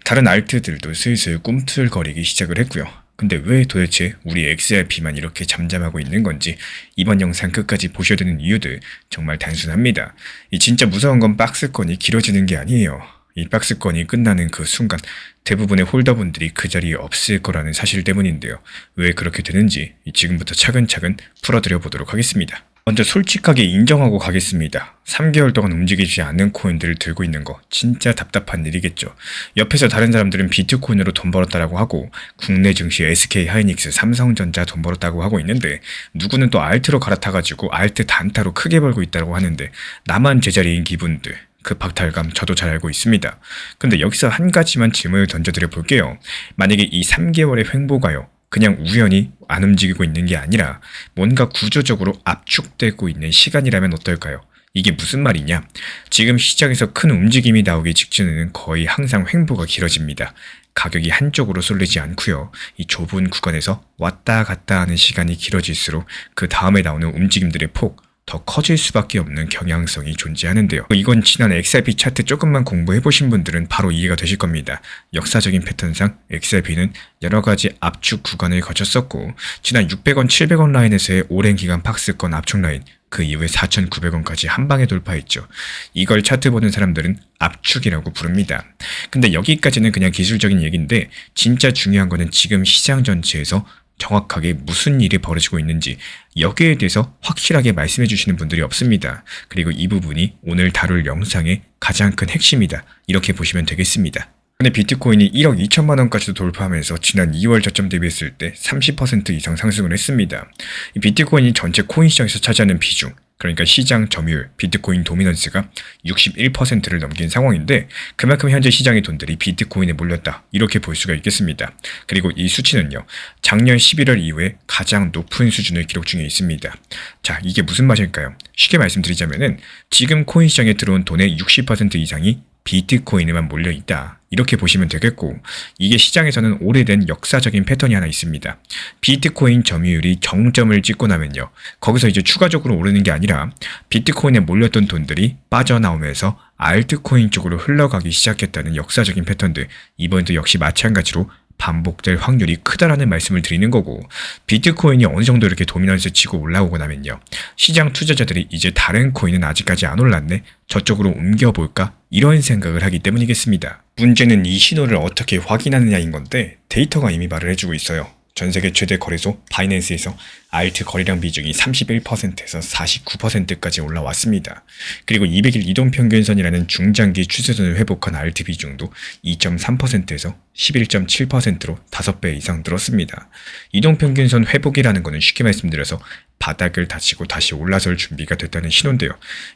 다른 알트들도 슬슬 꿈틀거리기 시작을 했고요. 근데 왜 도대체 우리 XRP만 이렇게 잠잠하고 있는 건지 이번 영상 끝까지 보셔야 되는 이유들 정말 단순합니다. 이 진짜 무서운 건 박스권이 길어지는 게 아니에요. 이 박스권이 끝나는 그 순간 대부분의 홀더분들이 그 자리에 없을 거라는 사실 때문인데요. 왜 그렇게 되는지 지금부터 차근차근 풀어드려 보도록 하겠습니다. 먼저 솔직하게 인정하고 가겠습니다. 3개월 동안 움직이지 않는 코인들을 들고 있는 거 진짜 답답한 일이겠죠. 옆에서 다른 사람들은 비트코인으로 돈 벌었다라고 하고 국내 증시 SK하이닉스, 삼성전자 돈 벌었다고 하고 있는데 누구는 또 알트로 갈아타가지고 알트 단타로 크게 벌고 있다고 하는데 나만 제자리인 기분들. 그 박탈감 저도 잘 알고 있습니다. 근데 여기서 한 가지만 질문을 던져드려 볼게요. 만약에 이 3개월의 횡보가요. 그냥 우연히 안 움직이고 있는 게 아니라 뭔가 구조적으로 압축되고 있는 시간이라면 어떨까요? 이게 무슨 말이냐? 지금 시장에서 큰 움직임이 나오기 직전에는 거의 항상 횡보가 길어집니다. 가격이 한쪽으로 쏠리지 않고요. 이 좁은 구간에서 왔다 갔다 하는 시간이 길어질수록 그 다음에 나오는 움직임들의 폭 더 커질 수밖에 없는 경향성이 존재하는데요. 이건 지난 XRP 차트 조금만 공부해보신 분들은 바로 이해가 되실 겁니다. 역사적인 패턴상 XRP는 여러 가지 압축 구간을 거쳤었고 지난 600원, 700원 라인에서의 오랜 기간 박스권 압축 라인 그 이후에 4,900원까지 한 방에 돌파했죠. 이걸 차트 보는 사람들은 압축이라고 부릅니다. 근데 여기까지는 그냥 기술적인 얘기인데 진짜 중요한 거는 지금 시장 전체에서 정확하게 무슨 일이 벌어지고 있는지 여기에 대해서 확실하게 말씀해 주시는 분들이 없습니다. 그리고 이 부분이 오늘 다룰 영상의 가장 큰 핵심이다. 이렇게 보시면 되겠습니다. 근데 비트코인이 1억 2천만 원까지도 돌파하면서 지난 2월 저점 대비했을 때 30% 이상 상승을 했습니다. 이 비트코인이 전체 코인 시장에서 차지하는 비중, 그러니까 시장 점유율, 비트코인 도미넌스가 61%를 넘긴 상황인데 그만큼 현재 시장의 돈들이 비트코인에 몰렸다. 이렇게 볼 수가 있겠습니다. 그리고 이 수치는요. 작년 11월 이후에 가장 높은 수준을 기록 중에 있습니다. 자, 이게 무슨 말일까요? 쉽게 말씀드리자면은 지금 코인 시장에 들어온 돈의 60% 이상이 비트코인에만 몰려있다. 이렇게 보시면 되겠고 이게 시장에서는 오래된 역사적인 패턴이 하나 있습니다. 비트코인 점유율이 정점을 찍고 나면요. 거기서 이제 추가적으로 오르는 게 아니라 비트코인에 몰렸던 돈들이 빠져나오면서 알트코인 쪽으로 흘러가기 시작했다는 역사적인 패턴들 이번에도 역시 마찬가지로 반복될 확률이 크다라는 말씀을 드리는 거고 비트코인이 어느 정도 이렇게 도미넌스 치고 올라오고 나면요. 시장 투자자들이 이제 다른 코인은 아직까지 안 올랐네. 저쪽으로 옮겨볼까? 이런 생각을 하기 때문이겠습니다. 문제는 이 신호를 어떻게 확인하느냐인 건데 데이터가 이미 말을 해주고 있어요. 전 세계 최대 거래소 바이낸스에서 알트 거래량 비중이 31%에서 49%까지 올라왔습니다. 그리고 200일 이동평균선이라는 중장기 추세선을 회복한 알트 비중도 2.3%에서 11.7%로 5배 이상 늘었습니다. 이동평균선 회복이라는 것은 쉽게 말씀드려서 바닥을 다치고 다시 올라설 준비가 됐다는 신호인데요.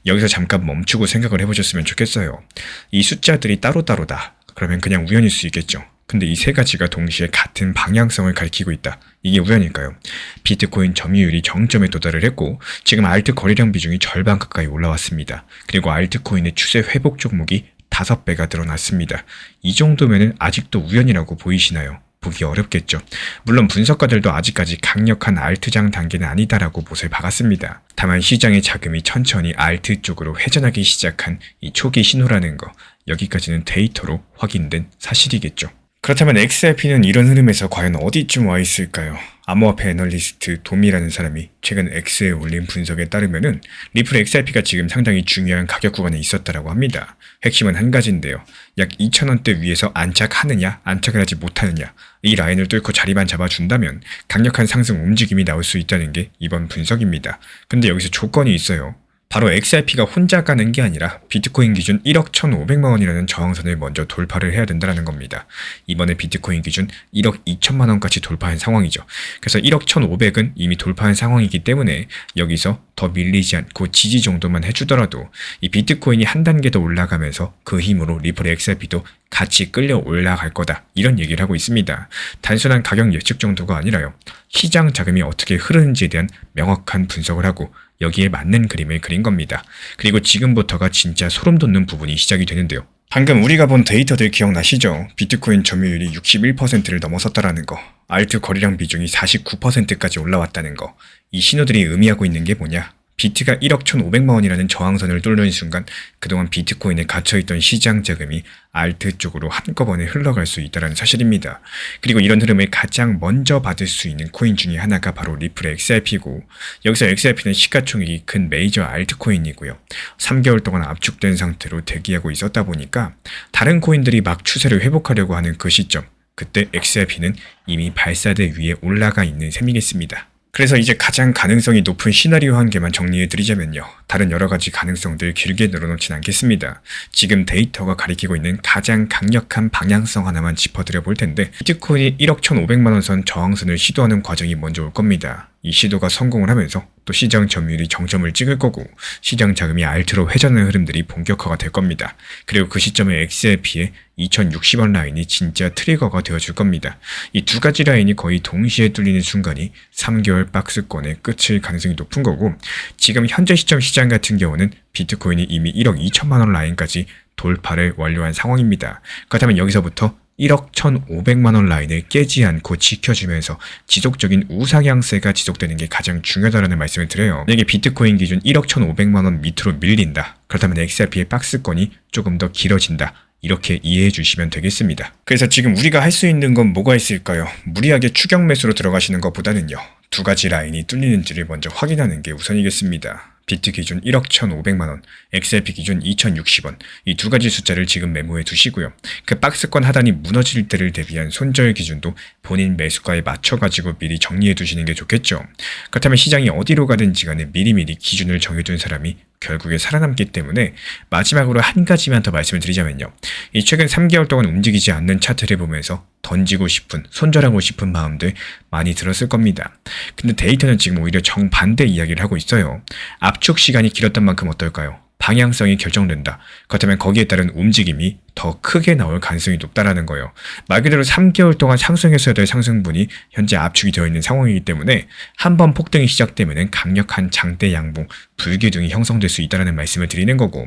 여기서 잠깐 멈추고 생각을 해보셨으면 좋겠어요. 이 숫자들이 따로따로다. 그러면 그냥 우연일 수 있겠죠. 근데 이 세 가지가 동시에 같은 방향성을 가리키고 있다. 이게 우연일까요? 비트코인 점유율이 정점에 도달을 했고 지금 알트 거래량 비중이 절반 가까이 올라왔습니다. 그리고 알트코인의 추세 회복 종목이 5배가 늘어났습니다. 이 정도면은 아직도 우연이라고 보이시나요? 보기 어렵겠죠. 물론 분석가들도 아직까지 강력한 알트장 단계는 아니다라고 못을 박았습니다. 다만 시장의 자금이 천천히 알트 쪽으로 회전하기 시작한 이 초기 신호라는 거 여기까지는 데이터로 확인된 사실이겠죠. 그렇다면 XRP는 이런 흐름에서 과연 어디쯤 와 있을까요? 암호화폐 애널리스트 도미라는 사람이 최근 X에 올린 분석에 따르면은 리플 XRP가 지금 상당히 중요한 가격 구간에 있었다라고 합니다. 핵심은 한 가지인데요. 약 2,000원대 위에서 안착하느냐, 안착을 하지 못하느냐 이 라인을 뚫고 자리만 잡아준다면 강력한 상승 움직임이 나올 수 있다는 게 이번 분석입니다. 근데 여기서 조건이 있어요. 바로 XRP가 혼자 가는 게 아니라 비트코인 기준 1억 1,500만 원이라는 저항선을 먼저 돌파를 해야 된다는 겁니다. 이번에 비트코인 기준 1억 2천만 원까지 돌파한 상황이죠. 그래서 1억 1,500은 이미 돌파한 상황이기 때문에 여기서 더 밀리지 않고 지지 정도만 해주더라도 이 비트코인이 한 단계 더 올라가면서 그 힘으로 리플 XRP도 같이 끌려 올라갈 거다. 이런 얘기를 하고 있습니다. 단순한 가격 예측 정도가 아니라요. 시장 자금이 어떻게 흐르는지에 대한 명확한 분석을 하고 여기에 맞는 그림을 그린 겁니다. 그리고 지금부터가 진짜 소름 돋는 부분이 시작이 되는데요. 방금 우리가 본 데이터들 기억나시죠? 비트코인 점유율이 61%를 넘어섰다라는 거, 알트 거래량 비중이 49%까지 올라왔다는 거. 이 신호들이 의미하고 있는 게 뭐냐? 비트가 1억 1,500만 원이라는 저항선을 뚫는 순간 그동안 비트코인에 갇혀있던 시장 자금이 알트 쪽으로 한꺼번에 흘러갈 수 있다는 사실입니다. 그리고 이런 흐름을 가장 먼저 받을 수 있는 코인 중에 하나가 바로 리플의 XRP고, 여기서 XRP는 시가총액이 큰 메이저 알트코인이고요. 3개월 동안 압축된 상태로 대기하고 있었다 보니까 다른 코인들이 막 추세를 회복하려고 하는 그 시점, 그때 XRP는 이미 발사대 위에 올라가 있는 셈이겠습니다. 그래서 이제 가장 가능성이 높은 시나리오 한 개만 정리해드리자면요. 다른 여러가지 가능성들 길게 늘어놓진 않겠습니다. 지금 데이터가 가리키고 있는 가장 강력한 방향성 하나만 짚어드려 볼 텐데, 비트코인이 1억 1,500만 원 선 저항선을 시도하는 과정이 먼저 올 겁니다. 이 시도가 성공을 하면서 또 시장 점유율이 정점을 찍을 거고, 시장 자금이 알트로 회전하는 흐름들이 본격화가 될 겁니다. 그리고 그 시점에 XRP의 2060원 라인이 진짜 트리거가 되어줄 겁니다. 이 두 가지 라인이 거의 동시에 뚫리는 순간이 3개월 박스권의 끝일 가능성이 높은 거고, 지금 현재 시점 시장 같은 경우는 비트코인이 이미 1억 2천만 원 라인까지 돌파를 완료한 상황입니다. 그렇다면 여기서부터 1억 1,500만 원 라인을 깨지 않고 지켜주면서 지속적인 우상향세가 지속되는 게 가장 중요하다는 말씀을 드려요. 만약에 비트코인 기준 1억 1,500만 원 밑으로 밀린다. 그렇다면 XRP의 박스권이 조금 더 길어진다. 이렇게 이해해 주시면 되겠습니다. 그래서 지금 우리가 할 수 있는 건 뭐가 있을까요? 무리하게 추격 매수로 들어가시는 것보다는요, 두 가지 라인이 뚫리는지를 먼저 확인하는 게 우선이겠습니다. 비트 기준 1억 1,500만 원, XRP 기준 2,060원, 이 두 가지 숫자를 지금 메모해 두시고요. 그 박스권 하단이 무너질 때를 대비한 손절 기준도 본인 매수가에 맞춰가지고 미리 정리해 두시는 게 좋겠죠. 그렇다면 시장이 어디로 가든지 간에 미리미리 기준을 정해둔 사람이 결국에 살아남기 때문에, 마지막으로 한 가지만 더 말씀을 드리자면요. 이 최근 3개월 동안 움직이지 않는 차트를 보면서 던지고 싶은, 손절하고 싶은 마음들 많이 들었을 겁니다. 근데 데이터는 지금 오히려 정반대 이야기를 하고 있어요. 압축 시간이 길었던 만큼 어떨까요? 방향성이 결정된다. 그렇다면 거기에 따른 움직임이 더 크게 나올 가능성이 높다라는 거예요. 말 그대로 3개월 동안 상승했어야 될 상승분이 현재 압축이 되어 있는 상황이기 때문에 한번 폭등이 시작되면 강력한 장대 양봉, 불기둥이 형성될 수 있다는 말씀을 드리는 거고,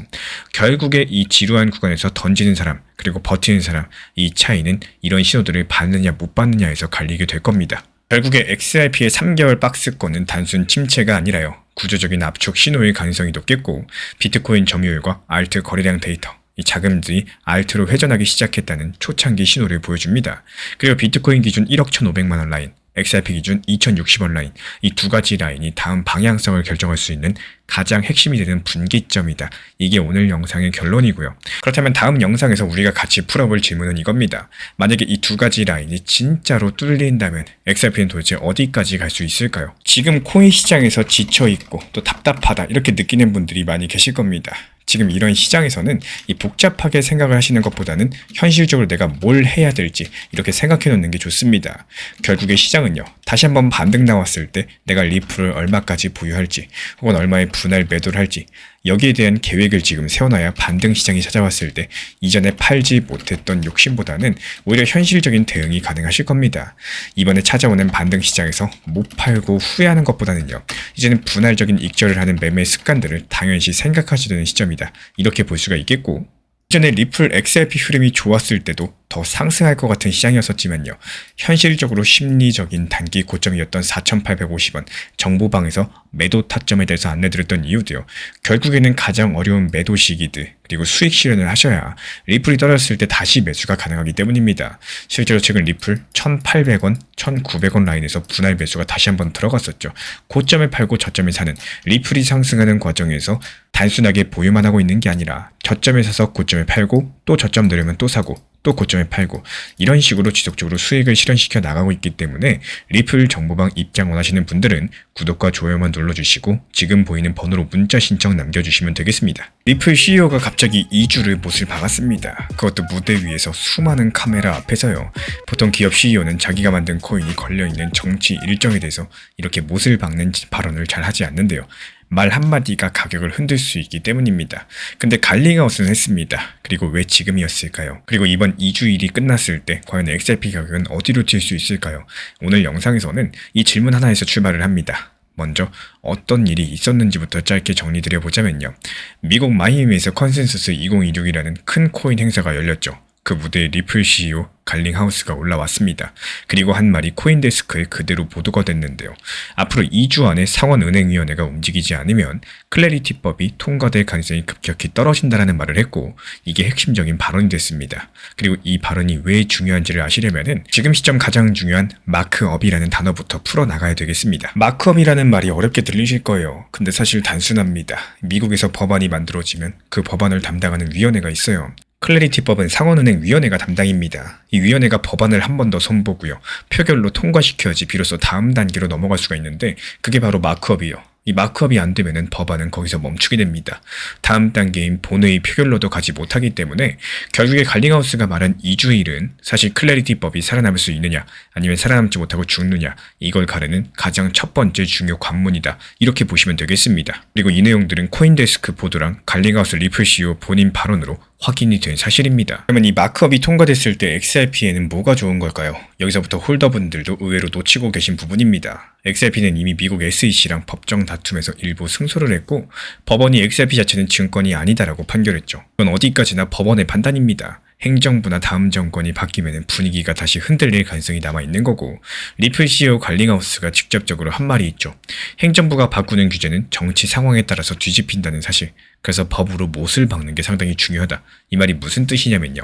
결국에 이 지루한 구간에서 던지는 사람, 그리고 버티는 사람, 이 차이는 이런 신호들을 받느냐 못 받느냐에서 갈리게 될 겁니다. 결국에 XRP의 3개월 박스권은 단순 침체가 아니라요, 구조적인 압축 신호일 가능성이 높겠고, 비트코인 점유율과 알트 거래량 데이터, 이 자금들이 알트로 회전하기 시작했다는 초창기 신호를 보여줍니다. 그리고 비트코인 기준 1억 1,500만 원 라인, XRP 기준 2,060원 라인, 이 두 가지 라인이 다음 방향성을 결정할 수 있는 가장 핵심이 되는 분기점이다. 이게 오늘 영상의 결론이고요. 그렇다면 다음 영상에서 우리가 같이 풀어볼 질문은 이겁니다. 만약에 이 두 가지 라인이 진짜로 뚫린다면 XRP는 도대체 어디까지 갈 수 있을까요? 지금 코인 시장에서 지쳐있고 또 답답하다 이렇게 느끼는 분들이 많이 계실 겁니다. 지금 이런 시장에서는 이 복잡하게 생각을 하시는 것보다는 현실적으로 내가 뭘 해야 될지 이렇게 생각해 놓는 게 좋습니다. 결국에 시장은요, 다시 한번 반등 나왔을 때 내가 리플을 얼마까지 보유할지, 혹은 얼마의 분할 매도를 할지, 여기에 대한 계획을 지금 세워놔야 반등 시장이 찾아왔을 때 이전에 팔지 못했던 욕심보다는 오히려 현실적인 대응이 가능하실 겁니다. 이번에 찾아오는 반등 시장에서 못 팔고 후회하는 것보다는요, 이제는 분할적인 익절을 하는 매매 습관들을 당연시 생각하셔야 되는 시점이다. 이렇게 볼 수가 있겠고, 이전에 리플 XRP 흐름이 좋았을 때도 더 상승할 것 같은 시장이었었지만요, 현실적으로 심리적인 단기 고점이었던 4,850원 정보방에서 매도 타점에 대해서 안내드렸던 이유도요, 결국에는 가장 어려운 매도 시기들, 그리고 수익 실현을 하셔야 리플이 떨어졌을 때 다시 매수가 가능하기 때문입니다. 실제로 최근 리플 1,800원, 1,900원 라인에서 분할 매수가 다시 한번 들어갔었죠. 고점에 팔고 저점에 사는, 리플이 상승하는 과정에서 단순하게 보유만 하고 있는 게 아니라 저점에 사서 고점에 팔고, 또 저점 내려면 또 사고, 또 고점에 팔고, 이런 식으로 지속적으로 수익을 실현시켜 나가고 있기 때문에 리플 정보방 입장 원하시는 분들은 구독과 좋아요만 눌러주시고 지금 보이는 번호로 문자 신청 남겨주시면 되겠습니다. 리플 CEO가 갑자기 2주를 못을 박았습니다. 그것도 무대 위에서 수많은 카메라 앞에서요. 보통 기업 CEO는 자기가 만든 코인이 걸려있는 정치 일정에 대해서 이렇게 못을 박는 발언을 잘 하지 않는데요. 말 한마디가 가격을 흔들 수 있기 때문입니다. 근데 갈링아웃은 했습니다. 그리고 왜 지금이었을까요? 그리고 이번 2주일이 끝났을 때 과연 XRP 가격은 어디로 튈 수 있을까요? 오늘 영상에서는 이 질문 하나에서 출발을 합니다. 먼저 어떤 일이 있었는지부터 짧게 정리드려보자면요. 미국 마이애미에서 컨센서스 2026이라는 큰 코인 행사가 열렸죠. 그 무대에 리플 CEO 갈링하우스가 올라왔습니다. 그리고 한 말이 코인데스크에 그대로 보도가 됐는데요. 앞으로 2주 안에 상원은행위원회가 움직이지 않으면 클래리티법이 통과될 가능성이 급격히 떨어진다라는 말을 했고, 이게 핵심적인 발언이 됐습니다. 그리고 이 발언이 왜 중요한지를 아시려면은 지금 시점 가장 중요한 마크업이라는 단어부터 풀어나가야 되겠습니다. 마크업이라는 말이 어렵게 들리실 거예요. 근데 사실 단순합니다. 미국에서 법안이 만들어지면 그 법안을 담당하는 위원회가 있어요. 클래리티법은 상원은행위원회가 담당입니다. 이 위원회가 법안을 한 번 더 손보고요. 표결로 통과시켜야지 비로소 다음 단계로 넘어갈 수가 있는데, 그게 바로 마크업이에요. 이 마크업이 안 되면은 법안은 거기서 멈추게 됩니다. 다음 단계인 본회의 표결로도 가지 못하기 때문에 결국에 갈링하우스가 말한 2주일은 사실 클래리티법이 살아남을 수 있느냐 아니면 살아남지 못하고 죽느냐, 이걸 가르는 가장 첫 번째 중요 관문이다, 이렇게 보시면 되겠습니다. 그리고 이 내용들은 코인데스크 보도랑 갈링하우스 리플 CEO 본인 발언으로 확인이 된 사실입니다. 그러면 이 마크업이 통과됐을 때 XRP에는 뭐가 좋은 걸까요? 여기서부터 홀더분들도 의외로 놓치고 계신 부분입니다. XRP는 이미 미국 SEC랑 법정 다툼에서 일부 승소를 했고, 법원이 XRP 자체는 증권이 아니다라고 판결했죠. 이건 어디까지나 법원의 판단입니다. 행정부나 다음 정권이 바뀌면 분위기가 다시 흔들릴 가능성이 남아있는 거고, 리플 CEO 갈링하우스가 직접적으로 한 말이 있죠. 행정부가 바꾸는 규제는 정치 상황에 따라서 뒤집힌다는 사실, 그래서 법으로 못을 박는 게 상당히 중요하다. 이 말이 무슨 뜻이냐면요.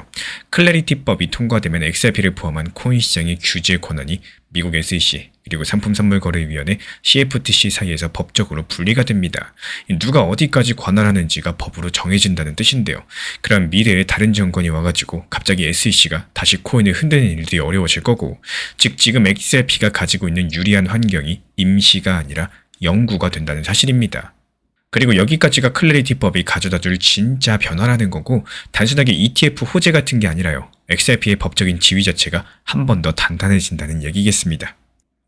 클래리티법이 통과되면 XRP를 포함한 코인 시장의 규제 권한이 미국 SEC 그리고 상품선물거래위원회 CFTC 사이에서 법적으로 분리가 됩니다. 누가 어디까지 관할하는지가 법으로 정해진다는 뜻인데요. 그럼 미래에 다른 정권이 와가지고 갑자기 SEC가 다시 코인을 흔드는 일들이 어려워질 거고, 즉 지금 XRP가 가지고 있는 유리한 환경이 임시가 아니라 영구가 된다는 사실입니다. 그리고 여기까지가 클래리티법이 가져다줄 진짜 변화라는 거고, 단순하게 ETF 호재 같은 게 아니라요. XRP의 법적인 지위 자체가 한 번 더 단단해진다는 얘기겠습니다.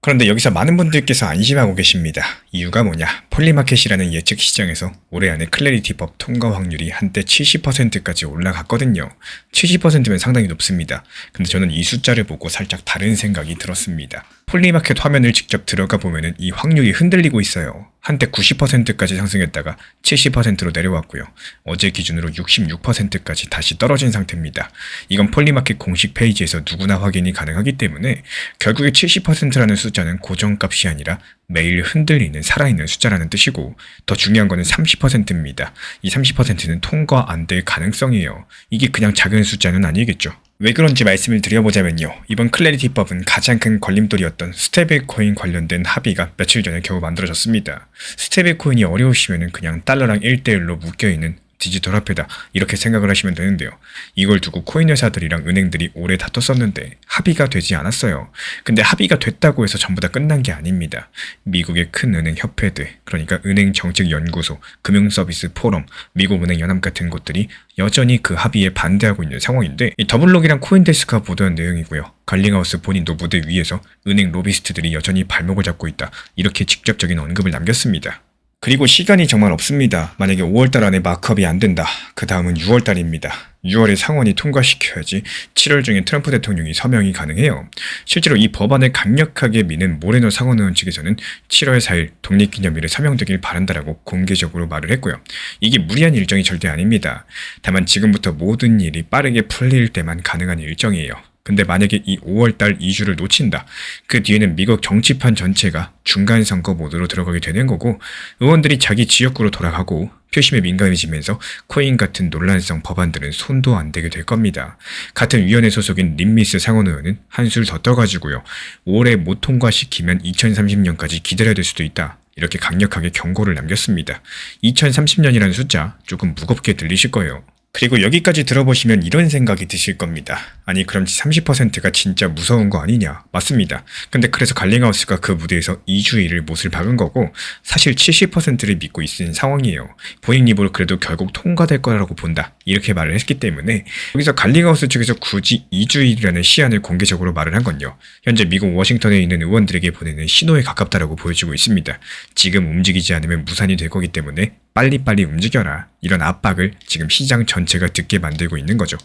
그런데 여기서 많은 분들께서 안심하고 계십니다. 이유가 뭐냐? 폴리마켓이라는 예측 시장에서 올해 안에 클래리티법 통과 확률이 한때 70%까지 올라갔거든요. 70%면 상당히 높습니다. 근데 저는 이 숫자를 보고 살짝 다른 생각이 들었습니다. 폴리마켓 화면을 직접 들어가 보면은 이 확률이 흔들리고 있어요. 한때 90%까지 상승했다가 70%로 내려왔고요. 어제 기준으로 66%까지 다시 떨어진 상태입니다. 이건 폴리마켓 공식 페이지에서 누구나 확인이 가능하기 때문에 결국에 70%라는 숫자는 고정값이 아니라 매일 흔들리는 살아있는 숫자라는 뜻이고, 더 중요한 거는 30%입니다. 이 30%는 통과 안 될 가능성이에요. 이게 그냥 작은 숫자는 아니겠죠. 왜 그런지 말씀을 드려보자면요. 이번 클래리티법은 가장 큰 걸림돌이었던 스테이블코인 관련된 합의가 며칠 전에 겨우 만들어졌습니다. 스테이블코인이 어려우시면 그냥 달러랑 1대1로 묶여있는 디지털 화폐다, 이렇게 생각을 하시면 되는데요. 이걸 두고 코인 회사들이랑 은행들이 오래 다퉜었는데 합의가 되지 않았어요. 근데 합의가 됐다고 해서 전부 다 끝난 게 아닙니다. 미국의 큰 은행 협회들, 그러니까 은행정책연구소, 금융서비스 포럼, 미국은행연합 같은 곳들이 여전히 그 합의에 반대하고 있는 상황인데, 이 더블록이랑 코인데스크가 보도한 내용이고요. 갈링하우스 본인도 무대 위에서 은행 로비스트들이 여전히 발목을 잡고 있다, 이렇게 직접적인 언급을 남겼습니다. 그리고 시간이 정말 없습니다. 만약에 5월달 안에 마크업이 안 된다, 그 다음은 6월달입니다. 6월에 상원이 통과시켜야지 7월 중에 트럼프 대통령이 서명이 가능해요. 실제로 이 법안을 강력하게 미는 모레노 상원의원 측에서는 7월 4일 독립기념일에 서명되길 바란다라고 공개적으로 말을 했고요. 이게 무리한 일정이 절대 아닙니다. 다만 지금부터 모든 일이 빠르게 풀릴 때만 가능한 일정이에요. 근데 만약에 이 5월달 2주를 놓친다, 그 뒤에는 미국 정치판 전체가 중간선거 모드로 들어가게 되는 거고, 의원들이 자기 지역구로 돌아가고 표심에 민감해지면서 코인 같은 논란성 법안들은 손도 안 대게 될 겁니다. 같은 위원회 소속인 린미스 상원의원은 한술 더 떠가지고요. 올해 못 통과시키면 2030년까지 기다려야 될 수도 있다, 이렇게 강력하게 경고를 남겼습니다. 2030년이라는 숫자 조금 무겁게 들리실 거예요. 그리고 여기까지 들어보시면 이런 생각이 드실 겁니다. 아니 그럼 30%가 진짜 무서운 거 아니냐? 맞습니다. 근데 그래서 갈링하우스가 그 무대에서 2주일을 못을 박은 거고, 사실 70%를 믿고 있는 상황이에요. 본인 입으로 그래도 결국 통과될 거라고 본다, 이렇게 말을 했기 때문에 여기서 갈링하우스 측에서 굳이 2주일이라는 시한을 공개적으로 말을 한 건요, 현재 미국 워싱턴에 있는 의원들에게 보내는 신호에 가깝다라고 보여지고 있습니다. 지금 움직이지 않으면 무산이 될 거기 때문에 빨리빨리 움직여라, 이런 압박을 지금 시장 전체가 듣게 만들고 있는 거죠.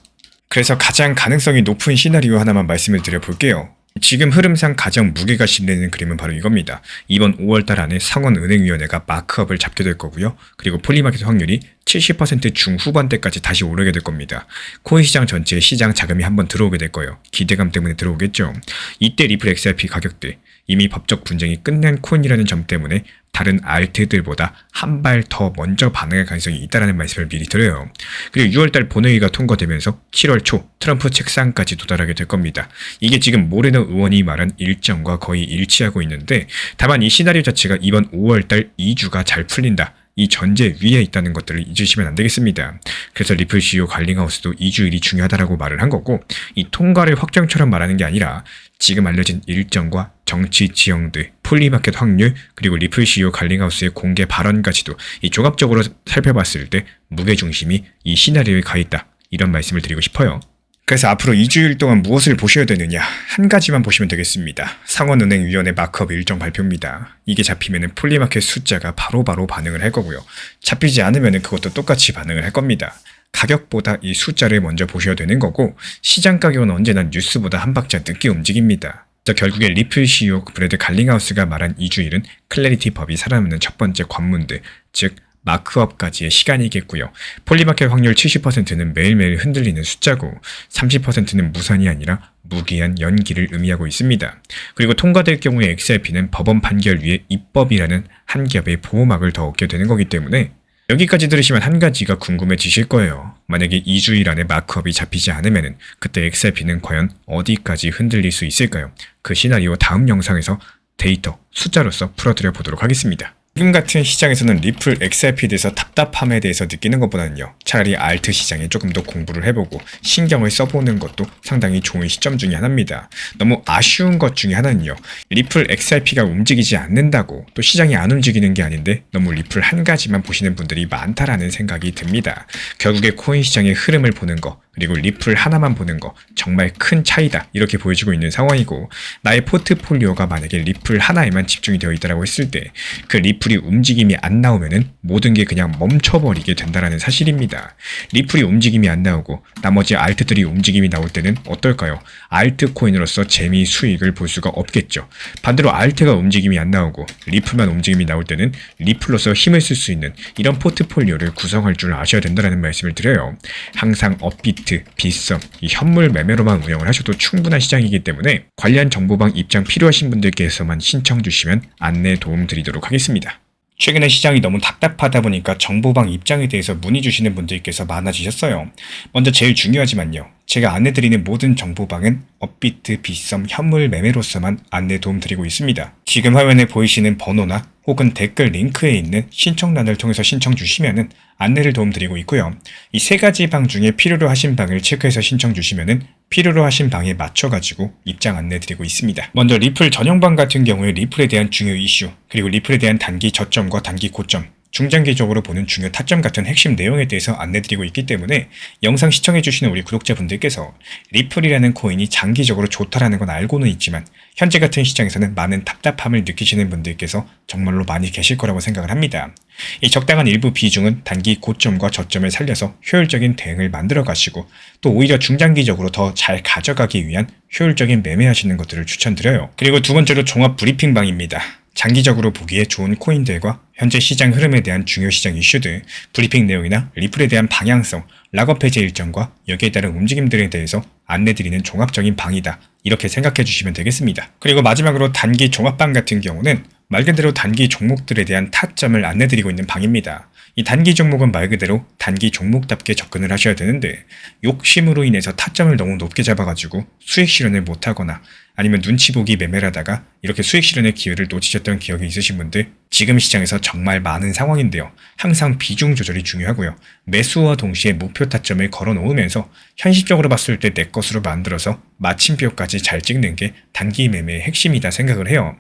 그래서 가장 가능성이 높은 시나리오 하나만 말씀을 드려볼게요. 지금 흐름상 가장 무게가 실리는 그림은 바로 이겁니다. 이번 5월달 안에 상원은행위원회가 마크업을 잡게 될 거고요. 그리고 폴리마켓 확률이 70% 중후반대까지 다시 오르게 될 겁니다. 코인 시장 전체에 시장 자금이 한번 들어오게 될 거예요. 기대감 때문에 들어오겠죠. 이때 리플 XRP 가격대, 이미 법적 분쟁이 끝난 코인이라는 점 때문에 다른 알트들보다 한 발 더 먼저 반응할 가능성이 있다는 말씀을 미리 드려요. 그리고 6월달 본회의가 통과되면서 7월 초 트럼프 책상까지 도달하게 될 겁니다. 이게 지금 모레노 의원이 말한 일정과 거의 일치하고 있는데, 다만 이 시나리오 자체가 이번 5월달 2주가 잘 풀린다, 이 전제 위에 있다는 것들을 잊으시면 안 되겠습니다. 그래서 리플 CEO 갈링하우스도 2주일이 중요하다라고 말을 한 거고, 이 통과를 확정처럼 말하는 게 아니라 지금 알려진 일정과 정치 지형들, 폴리마켓 확률, 그리고 리플 CEO 갈링하우스의 공개 발언까지도 이 종합적으로 살펴봤을 때 무게중심이 이 시나리오에 가 있다, 이런 말씀을 드리고 싶어요. 그래서 앞으로 2주일 동안 무엇을 보셔야 되느냐, 한 가지만 보시면 되겠습니다. 상원은행위원회 마크업 일정 발표입니다. 이게 잡히면 폴리마켓 숫자가 바로바로 반응을 할 거고요. 잡히지 않으면 그것도 똑같이 반응을 할 겁니다. 가격보다 이 숫자를 먼저 보셔야 되는 거고, 시장 가격은 언제나 뉴스보다 한 박자 늦게 움직입니다. 결국에 리플 CEO 브래드 갈링하우스가 말한 2주일은 클래리티 법이 살아남는 첫 번째 관문들, 즉 마크업까지의 시간이겠고요. 폴리마켓 확률 70%는 매일매일 흔들리는 숫자고 30%는 무산이 아니라 무기한 연기를 의미하고 있습니다. 그리고 통과될 경우에 XRP는 법원 판결 위에 입법이라는 한 겹의 보호막을 더 얻게 되는 거기 때문에, 여기까지 들으시면 한 가지가 궁금해지실 거예요. 만약에 2주일 안에 마크업이 잡히지 않으면 그때 XRP는 과연 어디까지 흔들릴 수 있을까요? 그 시나리오 다음 영상에서 데이터, 숫자로서 풀어드려 보도록 하겠습니다. 지금 같은 시장에서는 리플 XRP에 대해서 답답함에 대해서 느끼는 것보다는요, 차라리 알트 시장에 조금 더 공부를 해보고 신경을 써보는 것도 상당히 좋은 시점 중에 하나입니다. 너무 아쉬운 것 중에 하나는요, 리플 XRP가 움직이지 않는다고 또 시장이 안 움직이는 게 아닌데 너무 리플 한 가지만 보시는 분들이 많다라는 생각이 듭니다. 결국에 코인 시장의 흐름을 보는 거, 그리고 리플 하나만 보는 거 정말 큰 차이다, 이렇게 보여지고 있는 상황이고, 나의 포트폴리오가 만약에 리플 하나에만 집중이 되어 있다고 했을 때 그 리플이 움직임이 안 나오면은 모든 게 그냥 멈춰버리게 된다라는 사실입니다. 리플이 움직임이 안 나오고 나머지 알트들이 움직임이 나올 때는 어떨까요? 알트 코인으로서 재미 수익을 볼 수가 없겠죠. 반대로 알트가 움직임이 안 나오고 리플만 움직임이 나올 때는 리플로서 힘을 쓸 수 있는 이런 포트폴리오를 구성할 줄 아셔야 된다는 말씀을 드려요. 항상 업비트, 빗썸, 이 현물 매매로만 운영을 하셔도 충분한 시장이기 때문에 관련 정보방 입장 필요하신 분들께서만 신청 주시면 안내 도움 드리도록 하겠습니다. 최근에 시장이 너무 답답하다 보니까 정보방 입장에 대해서 문의 주시는 분들께서 많아지셨어요. 먼저 제일 중요하지만요, 제가 안내드리는 모든 정보방은 업비트, 빗썸, 현물 매매로서만 안내 도움 드리고 있습니다. 지금 화면에 보이시는 번호나 혹은 댓글 링크에 있는 신청란을 통해서 신청 주시면은 안내를 도움 드리고 있고요. 이 세 가지 방 중에 필요로 하신 방을 체크해서 신청 주시면은 필요로 하신 방에 맞춰가지고 입장 안내 드리고 있습니다. 먼저 리플 전용방 같은 경우에 리플에 대한 중요 이슈, 그리고 리플에 대한 단기 저점과 단기 고점, 중장기적으로 보는 중요 타점 같은 핵심 내용에 대해서 안내드리고 있기 때문에 영상 시청해주시는 우리 구독자분들께서 리플이라는 코인이 장기적으로 좋다라는 건 알고는 있지만 현재 같은 시장에서는 많은 답답함을 느끼시는 분들께서 정말로 많이 계실 거라고 생각을 합니다. 이 적당한 일부 비중은 단기 고점과 저점을 살려서 효율적인 대응을 만들어 가시고, 또 오히려 중장기적으로 더 잘 가져가기 위한 효율적인 매매하시는 것들을 추천드려요. 그리고 두 번째로 종합 브리핑방입니다. 장기적으로 보기에 좋은 코인들과 현재 시장 흐름에 대한 중요 시장 이슈들, 브리핑 내용이나 리플에 대한 방향성, 락업 해제 일정과 여기에 따른 움직임들에 대해서 안내드리는 종합적인 방이다, 이렇게 생각해 주시면 되겠습니다. 그리고 마지막으로 단기 종합방 같은 경우는 말 그대로 단기 종목들에 대한 타점을 안내드리고 있는 방입니다. 이 단기 종목은 말 그대로 단기 종목답게 접근을 하셔야 되는데, 욕심으로 인해서 타점을 너무 높게 잡아가지고 수익 실현을 못하거나 아니면 눈치 보기 매매를 하다가 이렇게 수익 실현의 기회를 놓치셨던 기억이 있으신 분들, 지금 시장에서 정말 많은 상황인데요. 항상 비중 조절이 중요하고요. 매수와 동시에 목표 타점을 걸어 놓으면서 현실적으로 봤을 때 내 것으로 만들어서 마침표까지 잘 찍는 게 단기 매매의 핵심이다 생각을 해요.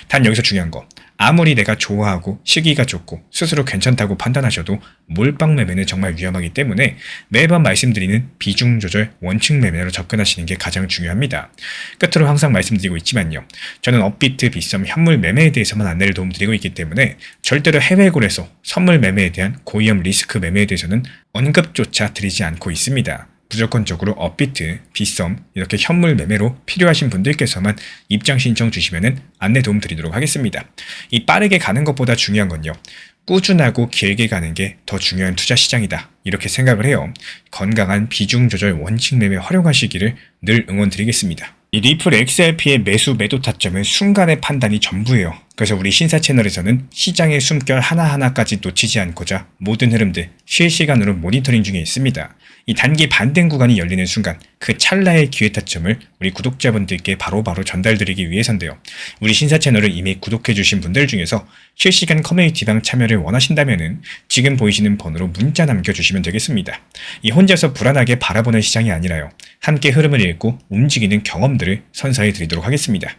단 여기서 중요한 거, 아무리 내가 좋아하고 시기가 좋고 스스로 괜찮다고 판단하셔도 몰빵 매매는 정말 위험하기 때문에 매번 말씀드리는 비중 조절 원칙 매매로 접근하시는 게 가장 중요합니다. 끝으로 항상 말씀드리고 있지만요, 저는 업비트, 빗썸, 현물 매매에 대해서만 안내를 도움드리고 있기 때문에 절대로 해외 거래소, 선물 매매에 대한 고위험 리스크 매매에 대해서는 언급조차 드리지 않고 있습니다. 무조건적으로 업비트, 빗썸 이렇게 현물 매매로 필요하신 분들께서만 입장 신청 주시면 안내 도움 드리도록 하겠습니다. 이 빠르게 가는 것보다 중요한 건요. 꾸준하고 길게 가는 게 더 중요한 투자 시장이다. 이렇게 생각을 해요. 건강한 비중 조절 원칙 매매 활용하시기를 늘 응원드리겠습니다. 이 리플 XRP의 매수 매도 타점은 순간의 판단이 전부예요. 그래서 우리 신사 채널에서는 시장의 숨결 하나하나까지 놓치지 않고자 모든 흐름들 실시간으로 모니터링 중에 있습니다. 이 단기 반등 구간이 열리는 순간 그 찰나의 기회 타점을 우리 구독자분들께 바로바로 전달드리기 위해서인데요. 우리 신사 채널을 이미 구독해주신 분들 중에서 실시간 커뮤니티방 참여를 원하신다면 지금 보이시는 번호로 문자 남겨주시면 되겠습니다. 이 혼자서 불안하게 바라보는 시장이 아니라요. 함께 흐름을 읽고 움직이는 경험들을 선사해 드리도록 하겠습니다.